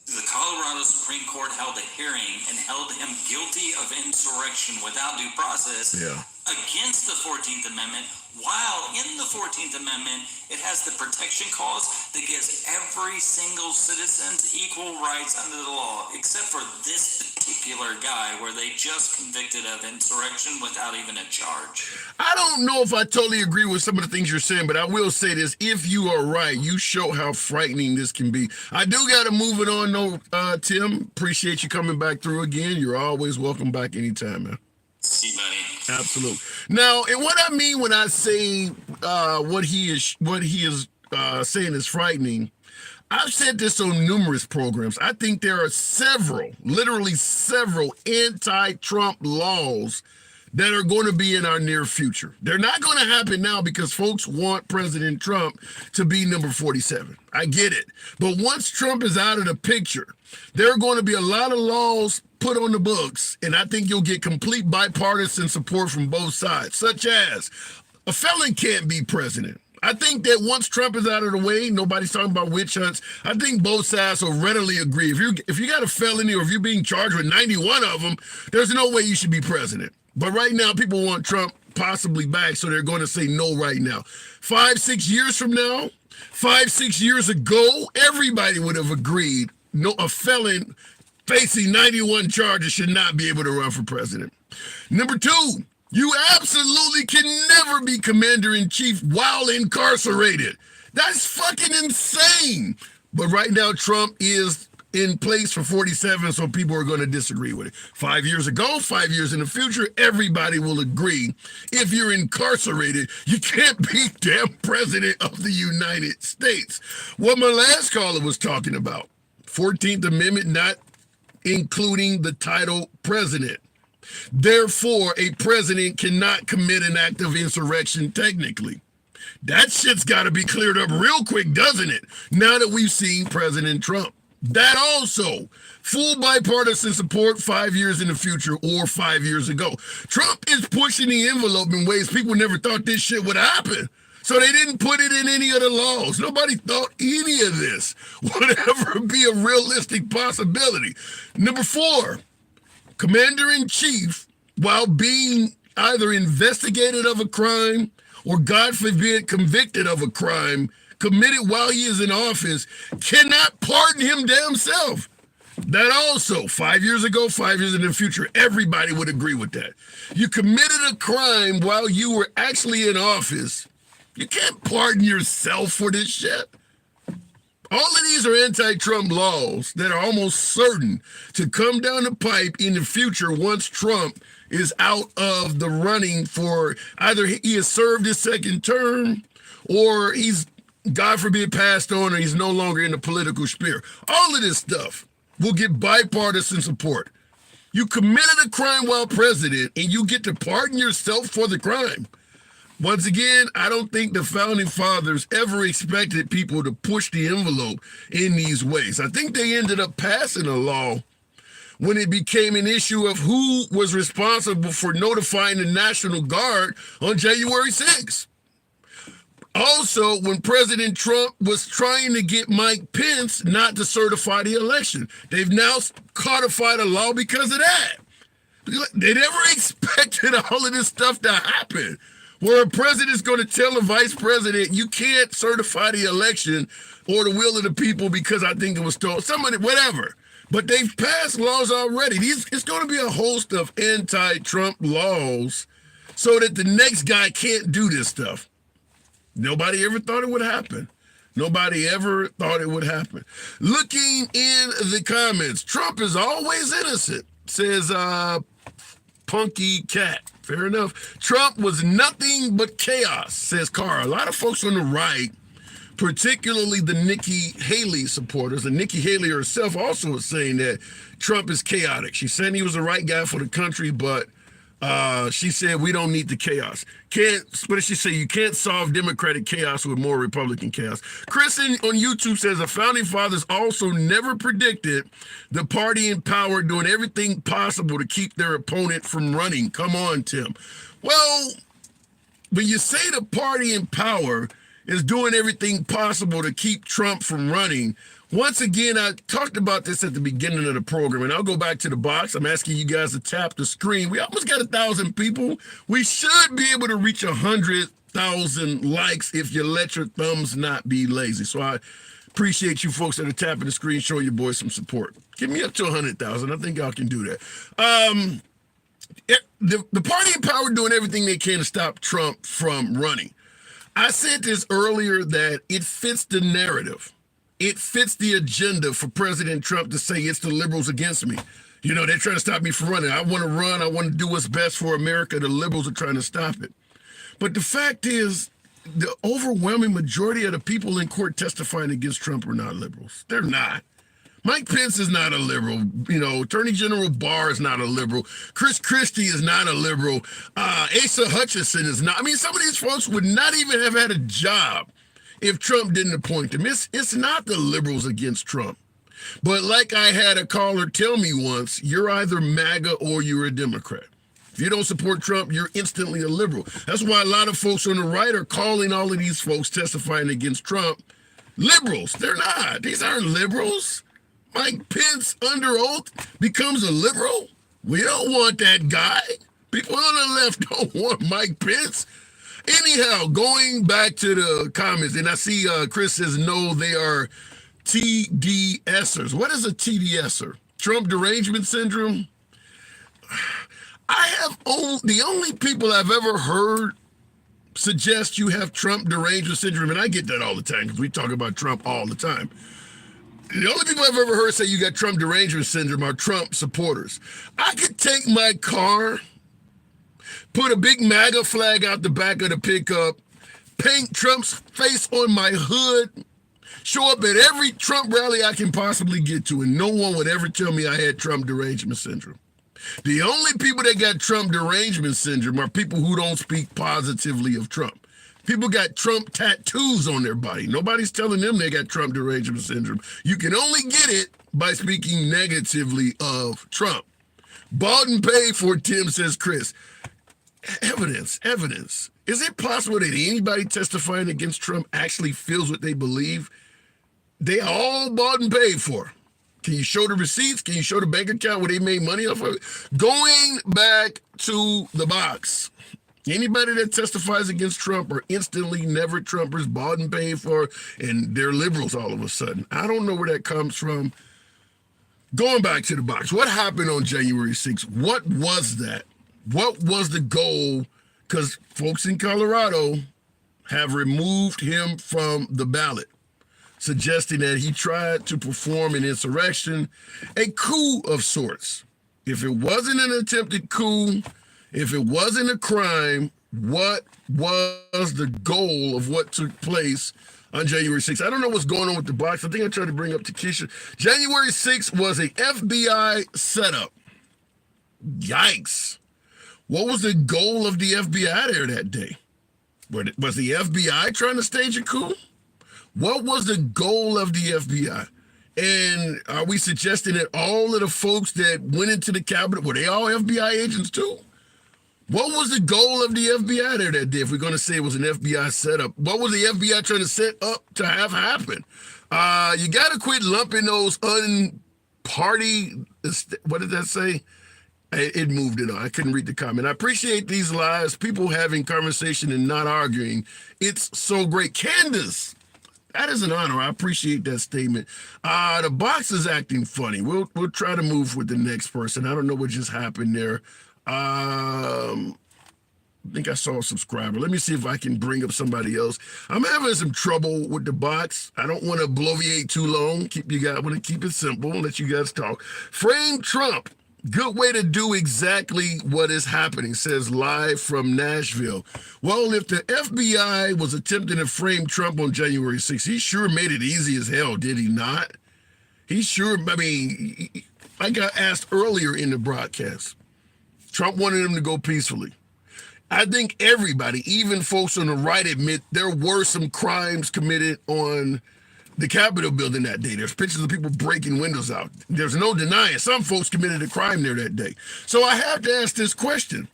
the Colorado Supreme Court held a hearing and held him guilty of insurrection without due process against the 14th Amendment, while in the 14th Amendment, it has the protection clause that gives every single citizen equal rights under the law, except for this particular guy where they just convicted of insurrection without even a charge. I don't know if I totally agree with some of the things you're saying, but I will say this. If you are right, you show how frightening this can be. I do got to move it on, though, Tim. Appreciate you coming back through again. You're always welcome back anytime, man. See, buddy. Absolutely. Now, and what I mean when I say what he is saying is frightening, I've said this on numerous programs. I think there are literally several anti-Trump laws that are going to be in our near future. They're not going to happen now because folks want President Trump to be number 47. I get it. But once Trump is out of the picture, there are going to be a lot of laws put on the books, and I think you'll get complete bipartisan support from both sides, such as a felon can't be president. I think that once Trump is out of the way, nobody's talking about witch hunts. I think both sides will readily agree. If you got a felony or if you're being charged with 91 of them, there's no way you should be president. But right now, people want Trump possibly back, so they're going to say no right now. 5-6 years from now, 5-6 years ago, everybody would have agreed a felon facing 91 charges should not be able to run for president. Number two, you absolutely can never be commander-in-chief while incarcerated. That's fucking insane. But right now, Trump is in place for 47, so people are going to disagree with it. 5 years ago, 5 years in the future, everybody will agree. If you're incarcerated, you can't be damn president of the United States. What my last caller was talking about, 14th Amendment not including the title president. Therefore, a president cannot commit an act of insurrection technically. That shit's got to be cleared up real quick, doesn't it? Now that we've seen President Trump. That also, full bipartisan support 5 years in the future or 5 years ago. Trump is pushing the envelope in ways people never thought this shit would happen. So they didn't put it in any of the laws. Nobody thought any of this would ever be a realistic possibility. Number 4, Commander-in-Chief, while being either investigated of a crime or, God forbid, convicted of a crime committed while he is in office, cannot pardon him damn self. That also, 5 years ago, 5 years in the future, everybody would agree with that. You committed a crime while you were actually in office. You can't pardon yourself for this shit. All of these are anti-Trump laws that are almost certain to come down the pipe in the future once Trump is out of the running for either he has served his second term or he's, God forbid, passed on or he's no longer in the political sphere. All of this stuff will get bipartisan support. You committed a crime while president and you get to pardon yourself for the crime. Once again, I don't think the founding fathers ever expected people to push the envelope in these ways. I think they ended up passing a law when it became an issue of who was responsible for notifying the National Guard on January 6th. Also, when President Trump was trying to get Mike Pence not to certify the election, they've now codified a law because of that. They never expected all of this stuff to happen, where a president's going to tell a vice president, you can't certify the election or the will of the people because I think it was stolen. Somebody, whatever. But they've passed laws already. It's going to be a host of anti-Trump laws so that the next guy can't do this stuff. Nobody ever thought it would happen. Nobody ever thought it would happen. Looking in the comments, Trump is always innocent, says Punky Cat. Fair enough. Trump was nothing but chaos, says Carr. A lot of folks on the right, particularly the Nikki Haley supporters, and Nikki Haley herself also is saying that Trump is chaotic. She said he was the right guy for the country, but she said we don't need the chaos. What did she say? You can't solve Democratic chaos with more Republican chaos. Chris on YouTube says the founding fathers also never predicted the party in power doing everything possible to keep their opponent from running. Come on, Tim. Well, when you say the party in power is doing everything possible to keep Trump from running, once again, I talked about this at the beginning of the program, and I'll go back to the box. I'm asking you guys to tap the screen. We almost got 1,000 people. We should be able to reach 100,000 likes if you let your thumbs not be lazy. So I appreciate you folks that are tapping the screen, showing your boys some support. Get me up to 100,000. I think y'all can do that. The party in power doing everything they can to stop Trump from running. I said this earlier that it fits the narrative. It fits the agenda for President Trump to say it's the liberals against me. You know, they're trying to stop me from running. I want to run. I want to do what's best for America. The liberals are trying to stop it. But the fact is, the overwhelming majority of the people in court testifying against Trump are not liberals. They're not. Mike Pence is not a liberal. You know, Attorney General Barr is not a liberal. Chris Christie is not a liberal. Asa Hutchinson is not. I mean, some of these folks would not even have had a job if Trump didn't appoint them. It's not the liberals against Trump. But like I had a caller tell me once, you're either MAGA or you're a Democrat. If you don't support Trump, you're instantly a liberal. That's why a lot of folks on the right are calling all of these folks testifying against Trump liberals. They're not. These aren't liberals. Mike Pence under oath becomes a liberal. We don't want that guy. People on the left don't want Mike Pence. Anyhow, going back to the comments, and I see Chris says, no, they are TDSers. What is a TDSer? Trump derangement syndrome? The only people I've ever heard suggest you have Trump derangement syndrome, and I get that all the time because we talk about Trump all the time. The only people I've ever heard say you got Trump derangement syndrome are Trump supporters. I could take my car, put a big MAGA flag out the back of the pickup, paint Trump's face on my hood, show up at every Trump rally I can possibly get to, and no one would ever tell me I had Trump derangement syndrome. The only people that got Trump derangement syndrome are people who don't speak positively of Trump. People got Trump tattoos on their body. Nobody's telling them they got Trump derangement syndrome. You can only get it by speaking negatively of Trump. Bought and paid for, Tim, says Chris. Evidence. Is it possible that anybody testifying against Trump actually feels what they believe? They all bought and paid for. Can you show the receipts? Can you show the bank account where they made money off of it? Going back to the box. Anybody that testifies against Trump are instantly never Trumpers, bought and paid for, and they're liberals all of a sudden. I don't know where that comes from. Going back to the box, what happened on January 6th? What was that? What was the goal? Because folks in Colorado have removed him from the ballot, suggesting that he tried to perform an insurrection, a coup of sorts. If it wasn't an attempted coup, if it wasn't a crime, what was the goal of what took place on January 6th? I don't know what's going on with the box. I think I tried to bring up to Keisha. January 6th was a FBI setup. Yikes. What was the goal of the FBI there that day? Was the FBI trying to stage a coup? What was the goal of the FBI? And are we suggesting that all of the folks that went into the Capitol, were they all FBI agents too? What was the goal of the FBI there that day? If we're going to say it was an FBI setup, what was the FBI trying to set up to have happen? You got to quit lumping those unparty, what did that say? It moved it on. I couldn't read the comment. I appreciate these lives, people having conversation and not arguing. It's so great. Candace, that is an honor. I appreciate that statement. The box is acting funny. We'll try to move with the next person. I don't know what just happened there. I think I saw a subscriber. Let me see if I can bring up somebody else. I'm having some trouble with the box. I don't want to bloviate too long. I want to keep it simple and let you guys talk. Frame Trump. Good way to do exactly what is happening, says live from Nashville. Well, if the FBI was attempting to frame Trump on January 6th, he sure made it easy as hell, did he not? I got asked earlier in the broadcast, Trump wanted him to go peacefully. I think everybody, even folks on the right, admit there were some crimes committed on the Capitol building that day. There's pictures of people breaking windows out. There's no denying some folks committed a crime there that day. So I have to ask this question.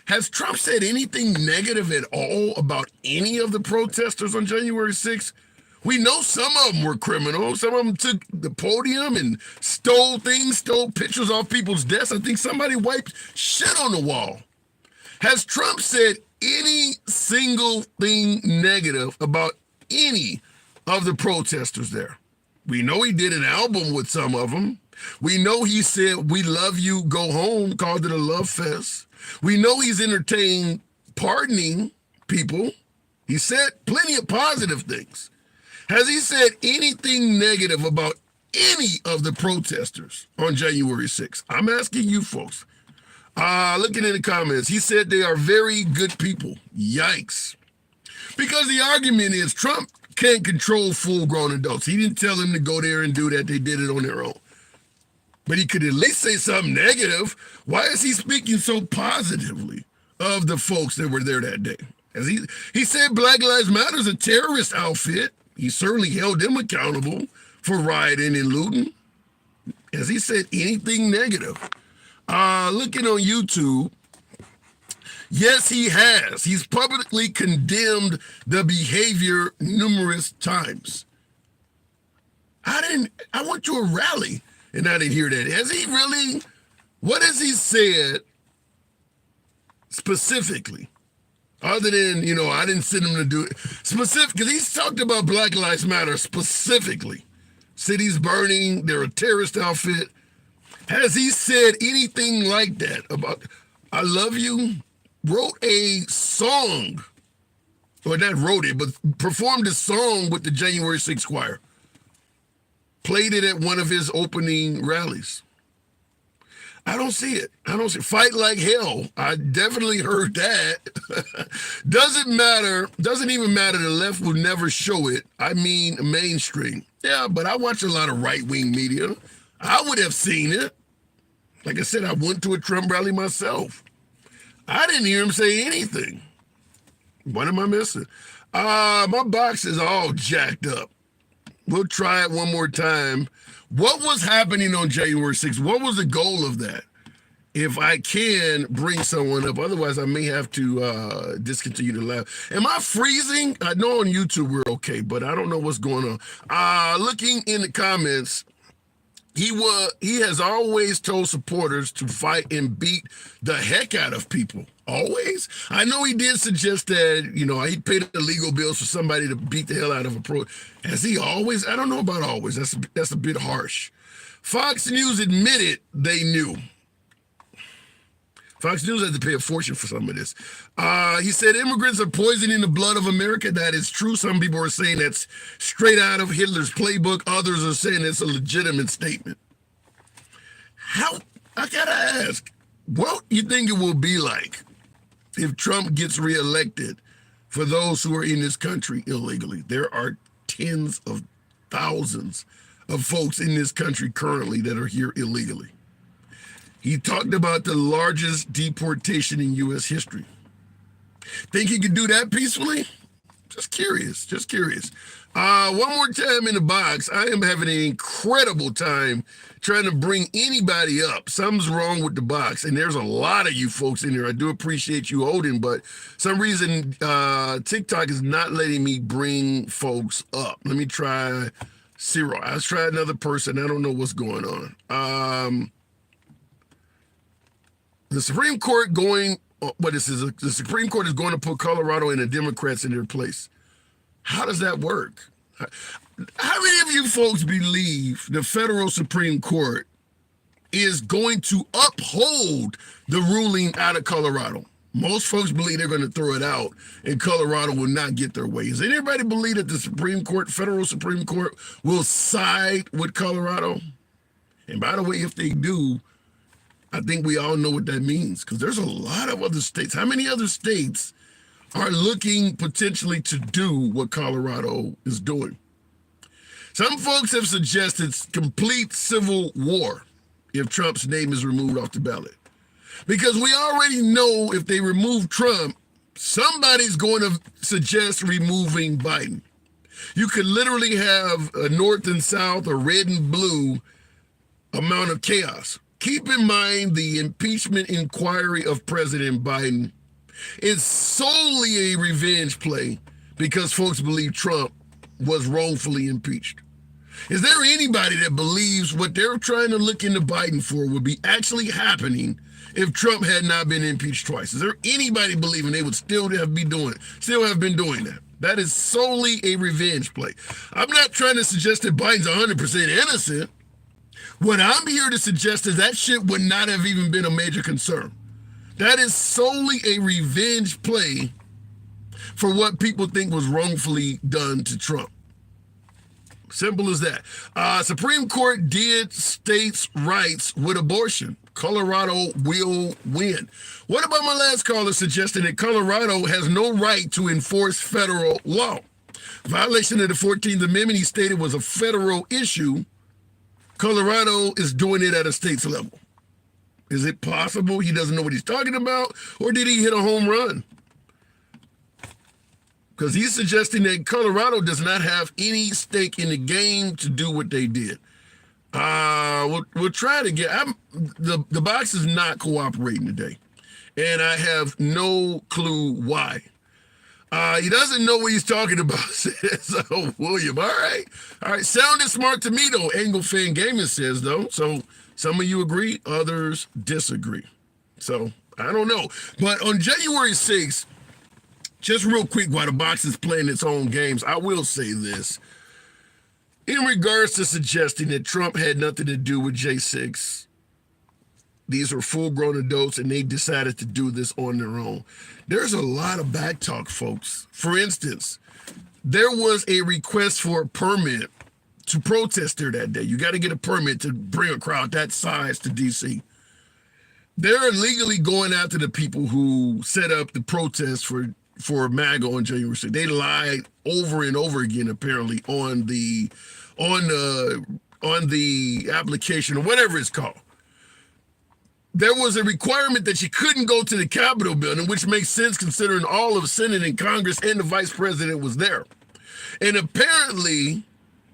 Has Trump said anything negative at all about any of the protesters on January 6th? We know some of them were criminals. Some of them took the podium and stole things, stole pictures off people's desks. I think somebody wiped shit on the wall. Has Trump said any single thing negative about any of the protesters there? We know he did an album with some of them. We know he said, "We love you, go home," called it a love fest. We know he's entertained pardoning people. He said plenty of positive things. Has he said anything negative about any of the protesters on January 6th? I'm asking you folks. Looking in the comments, he said they are very good people. Yikes. Because the argument is Trump can't control full-grown adults. He didn't tell them to go there and do that. They did it on their own. But he could at least say something negative. Why is he speaking so positively of the folks that were there that day? As he said Black Lives Matter is a terrorist outfit. He certainly held them accountable for rioting and looting. Has he said anything negative? Looking on YouTube, yes, he has. He's publicly condemned the behavior numerous times. I went to a rally and I didn't hear that. Has he really? What has he said specifically? Other than, I didn't send him to do it. Specific, because he's talked about Black Lives Matter specifically. Cities burning, they're a terrorist outfit. Has he said anything like that about, I love you? Wrote a song, or not wrote it, but performed a song with the January 6th choir. Played it at one of his opening rallies. I don't see it. Fight like hell. I definitely heard that. Doesn't even matter. The left will never show it. I mean mainstream. Yeah, but I watch a lot of right-wing media. I would have seen it. Like I said, I went to a Trump rally myself. I didn't hear him say anything. What am I missing? My box is all jacked up. We'll try it one more time. What was happening on January 6th? What was the goal of that? if I can bring someone up. Otherwise, I may have to discontinue the live. Am I freezing? I know on YouTube we're okay, but I don't know what's going on. Looking in the comments, he has always told supporters to fight and beat the heck out of people. Always. I know he did suggest that, he paid the legal bills for somebody to beat the hell out of a pro. Has he always? I don't know about always. That's a bit harsh. Fox News admitted they knew. Fox News had to pay a fortune for some of this. He said immigrants are poisoning the blood of America. That is true. Some people are saying that's straight out of Hitler's playbook. Others are saying it's a legitimate statement. I gotta ask, what you think it will be like if Trump gets reelected for those who are in this country illegally? There are tens of thousands of folks in this country currently that are here illegally. He talked about the largest deportation in U.S. history. Think he could do that peacefully? Just curious. One more time in the box. I am having an incredible time trying to bring anybody up. Something's wrong with the box, and there's a lot of you folks in there. I do appreciate you holding, but some reason TikTok is not letting me bring folks up. Let me try Cyril. Let's try another person. I don't know what's going on. The Supreme Court the Supreme Court is going to put Colorado and the Democrats in their place. How does that work? How many of you folks believe the federal Supreme Court is going to uphold the ruling out of Colorado? Most folks believe they're going to throw it out and Colorado will not get their way. Does anybody believe that the federal Supreme Court will side with Colorado? And by the way, if they do, I think we all know what that means, because there's a lot of other states. How many other states are looking potentially to do what Colorado is doing? Some folks have suggested complete civil war if Trump's name is removed off the ballot. Because we already know if they remove Trump, somebody's going to suggest removing Biden. You could literally have a North and South or red and blue amount of chaos. Keep in mind the impeachment inquiry of President Biden is solely a revenge play because folks believe Trump was wrongfully impeached. Is there anybody that believes what they're trying to look into Biden for would be actually happening if Trump had not been impeached twice? Is there anybody believing they would still have been doing that? That is solely a revenge play. I'm not trying to suggest that Biden's 100% innocent. What I'm here to suggest is that shit would not have even been a major concern. That is solely a revenge play for what people think was wrongfully done to Trump. Simple as that. Supreme Court did states' rights with abortion. Colorado will win. What about my last caller suggesting that Colorado has no right to enforce federal law? Violation of the 14th Amendment, he stated, was a federal issue. Colorado is doing it at a state's level. Is it possible he doesn't know what he's talking about, or did he hit a home run? Because he's suggesting that Colorado does not have any stake in the game to do what they did. We'll try to get. The box is not cooperating today, and I have no clue why. He doesn't know what he's talking about, says William. All right. Sounded smart to me, though, Angle Fan Gaming says, though. So some of you agree, others disagree. So I don't know. But on January 6th, just real quick, while the box is playing its own games, I will say this. In regards to suggesting that Trump had nothing to do with J6, these are full-grown adults, and they decided to do this on their own. There's a lot of back talk, folks. For instance, there was a request for a permit to protest there that day. You got to get a permit to bring a crowd that size to D.C. They're illegally going after the people who set up the protest for MAGA on January 6th. They lied over and over again, apparently, on the application or whatever it's called. There was a requirement that you couldn't go to the Capitol building, which makes sense considering all of Senate and Congress and the vice president was there. And apparently,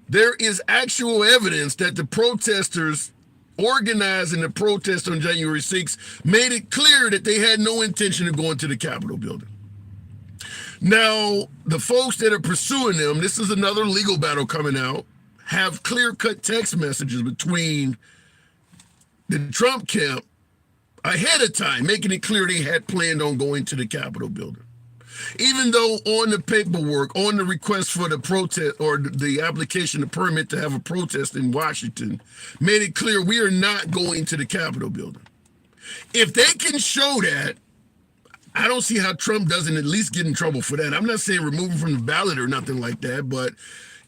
there is actual evidence that the protesters organizing the protest on January 6th made it clear that they had no intention of going to the Capitol building. Now, the folks that are pursuing them, this is another legal battle coming out, have clear-cut text messages between the Trump camp ahead of time, making it clear they had planned on going to the Capitol building. Even though on the paperwork, on the request for the protest or the application, the permit to have a protest in Washington, made it clear we are not going to the Capitol building. If they can show that, I don't see how Trump doesn't at least get in trouble for that. I'm not saying remove him from the ballot or nothing like that, but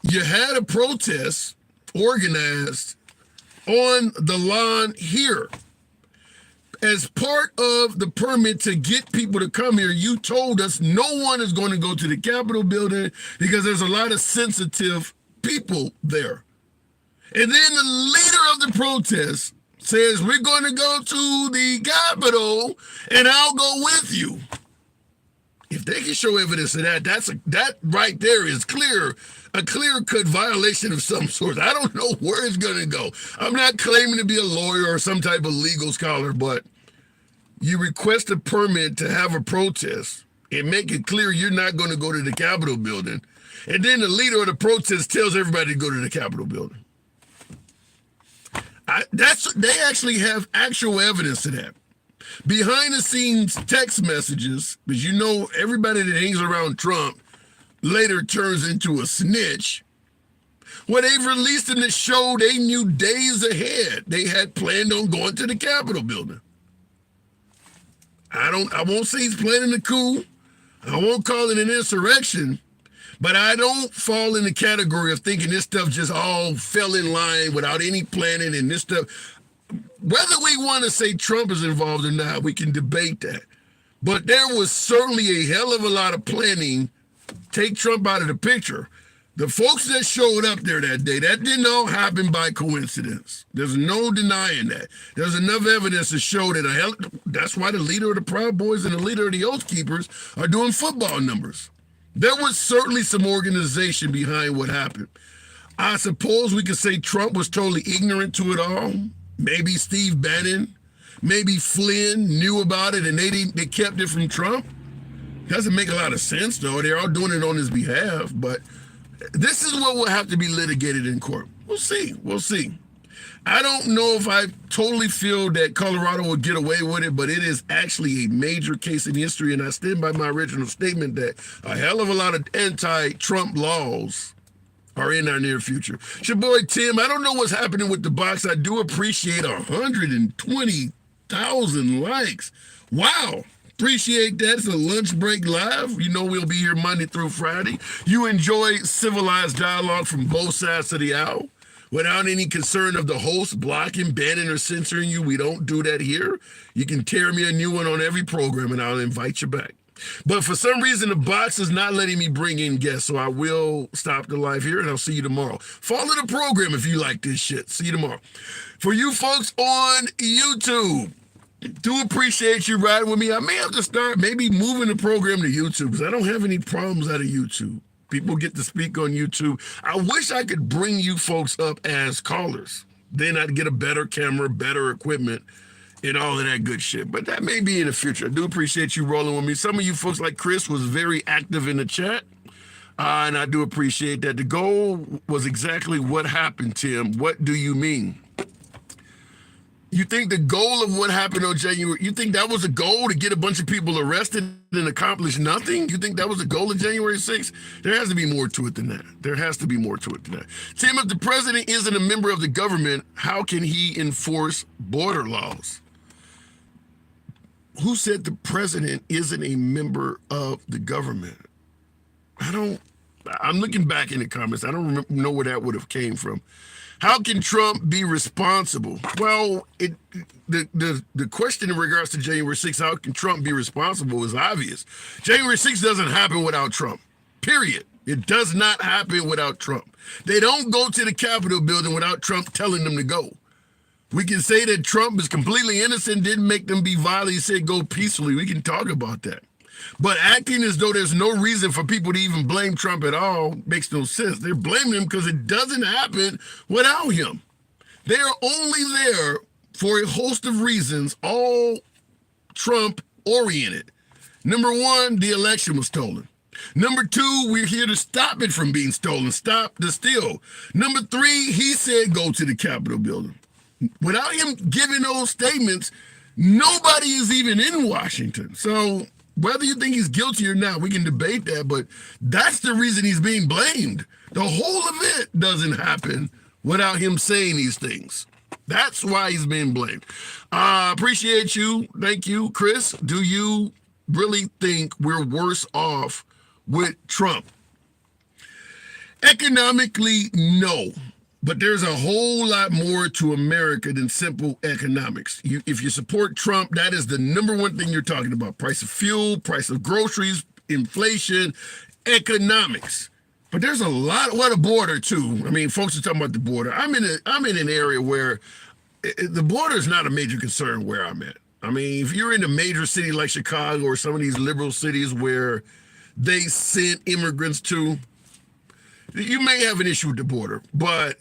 you had a protest organized on the lawn here. As part of the permit to get people to come here, you told us no one is going to go to the Capitol building because there's a lot of sensitive people there. And then the leader of the protest says, we're going to go to the Capitol and I'll go with you. If they can show evidence of that, that right there is a clear-cut violation of some sort. I don't know where it's going to go. I'm not claiming to be a lawyer or some type of legal scholar, but you request a permit to have a protest and make it clear you're not going to go to the Capitol building. And then the leader of the protest tells everybody to go to the Capitol building. They actually have actual evidence of that. Behind the scenes text messages, because you know everybody that hangs around Trump later turns into a snitch. What they've released in the show, they knew days ahead they had planned on going to the Capitol building. I won't say he's planning a coup. I won't call it an insurrection, but I don't fall in the category of thinking this stuff just all fell in line without any planning and this stuff. Whether we want to say Trump is involved or not, we can debate that. But there was certainly a hell of a lot of planning. Take Trump out of the picture. The folks that showed up there that day, that didn't all happen by coincidence. There's no denying that. There's enough evidence to show that that's why the leader of the Proud Boys and the leader of the Oath Keepers are doing football numbers. There was certainly some organization behind what happened. I suppose we could say Trump was totally ignorant to it all. Maybe Steve Bannon, maybe Flynn knew about it and they kept it from Trump. Doesn't make a lot of sense though. They're all doing it on his behalf, but this is what will have to be litigated in court. We'll see. We'll see. I don't know if I totally feel that Colorado will get away with it, but it is actually a major case in history, and I stand by my original statement that a hell of a lot of anti-Trump laws are in our near future. It's your boy Tim. I don't know what's happening with the box. I do appreciate 120,000 likes. Wow. Appreciate that. It's a lunch break live. You know we'll be here Monday through Friday. You enjoy civilized dialogue from both sides of the aisle without any concern of the host blocking, banning, or censoring you. We don't do that here. You can tear me a new one on every program and I'll invite you back. But for some reason, the box is not letting me bring in guests, so I will stop the live here and I'll see you tomorrow. Follow the program if you like this shit. See you tomorrow. For you folks on YouTube, do appreciate you riding with me. I may have to start maybe moving the program to YouTube because I don't have any problems out of YouTube. People get to speak on YouTube. I wish I could bring you folks up as callers. Then I'd get a better camera, better equipment, and all of that good shit. But that may be in the future. I do appreciate you rolling with me. Some of you folks like Chris was very active in the chat. And I do appreciate that. The goal was exactly what happened, Tim. What do you mean? You think the goal of what happened on January, you think that was a goal to get a bunch of people arrested and accomplish nothing? You think that was the goal of January 6th? There has to be more to it than that. There has to be more to it than that. Tim, if the president isn't a member of the government, how can he enforce border laws? Who said the president isn't a member of the government? I'm looking back in the comments. I don't know where that would have came from. How can Trump be responsible? Well, the question in regards to January 6th, how can Trump be responsible is obvious. January 6th doesn't happen without Trump, period. It does not happen without Trump. They don't go to the Capitol building without Trump telling them to go. We can say that Trump is completely innocent, didn't make them be violent, he said go peacefully. We can talk about that. But acting as though there's no reason for people to even blame Trump at all makes no sense. They're blaming him because it doesn't happen without him. They are only there for a host of reasons, all Trump oriented. Number one, the election was stolen. Number two, we're here to stop it from being stolen, stop the steal. Number three, he said go to the Capitol building. Without him giving those statements, nobody is even in Washington. So whether you think he's guilty or not, we can debate that, but that's the reason he's being blamed. The whole event doesn't happen without him saying these things. That's why he's being blamed. Appreciate you. Thank you, Chris. Do you really think we're worse off with Trump? Economically, no. But there's a whole lot more to America than simple economics. If you support Trump, that is the number one thing you're talking about. Price of fuel, price of groceries, inflation, economics. But there's a lot, what a border too. I mean, folks are talking about the border. I'm in an area where the border is not a major concern where I'm at. I mean, if you're in a major city like Chicago or some of these liberal cities where they sent immigrants to, you may have an issue with the border. But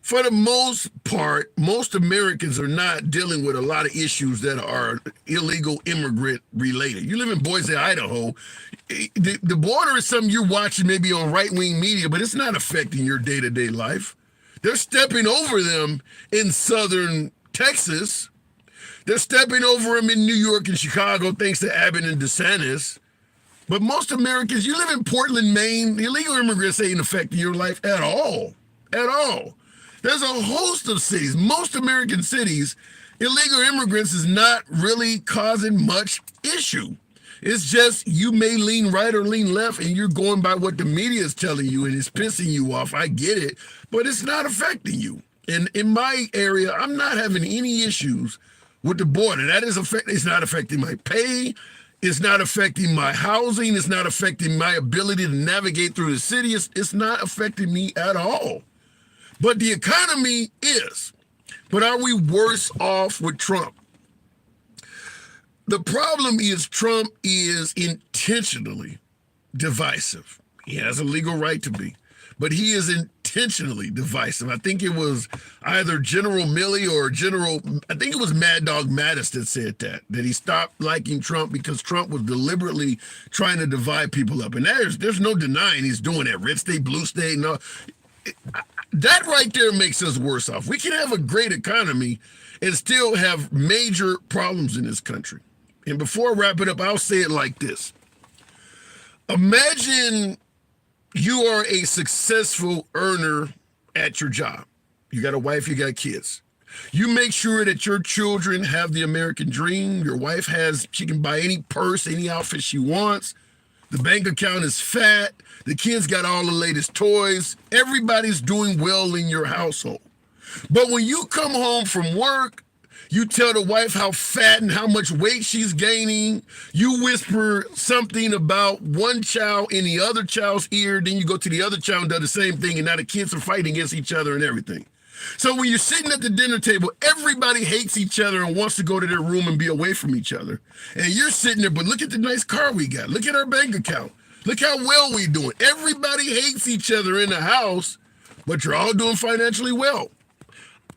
for the most part, most Americans are not dealing with a lot of issues that are illegal immigrant related. You live in Boise, Idaho. The border is something you're watching maybe on right-wing media, but it's not affecting your day-to-day life. They're stepping over them in southern Texas. They're stepping over them in New York and Chicago thanks to Abbott and DeSantis. But most Americans, you live in Portland, Maine, illegal immigrants ain't affecting your life at all. At all. There's a host of cities, most American cities, illegal immigrants is not really causing much issue. It's just you may lean right or lean left and you're going by what the media is telling you and it's pissing you off. I get it, but it's not affecting you. And in my area, I'm not having any issues with the border. That is it's not affecting my pay. It's not affecting my housing. It's not affecting my ability to navigate through the city. It's not affecting me at all. But the economy is. But are we worse off with Trump? The problem is Trump is intentionally divisive. He has a legal right to be, but he is intentionally divisive. I think it was either General Milley or I think it was Mad Dog Mattis that said that he stopped liking Trump because Trump was deliberately trying to divide people up. And there's no denying he's doing that. Red state, blue state, no. That right there makes us worse off. We can have a great economy and still have major problems in this country. And before I wrap it up, I'll say it like this. Imagine you are a successful earner at your job. You got a wife, you got kids. You make sure that your children have the American dream. Your wife she can buy any purse, any outfit she wants. The bank account is fat. The kids got all the latest toys. Everybody's doing well in your household. But when you come home from work, you tell the wife how fat and how much weight she's gaining. You whisper something about one child in the other child's ear. Then you go to the other child and do the same thing. And now the kids are fighting against each other and everything. So when you're sitting at the dinner table, everybody hates each other and wants to go to their room and be away from each other. And you're sitting there, but look at the nice car we got. Look at our bank account. Look how well we're doing. Everybody hates each other in the house, but you're all doing financially well.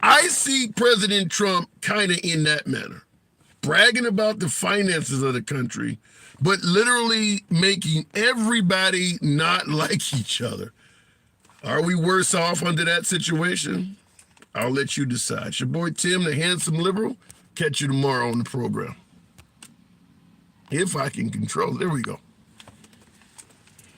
I see President Trump kind of in that manner, bragging about the finances of the country, but literally making everybody not like each other. Are we worse off under that situation? I'll let you decide. It's your boy Tim, the handsome liberal. Catch you tomorrow on the program. If I can control it. There we go.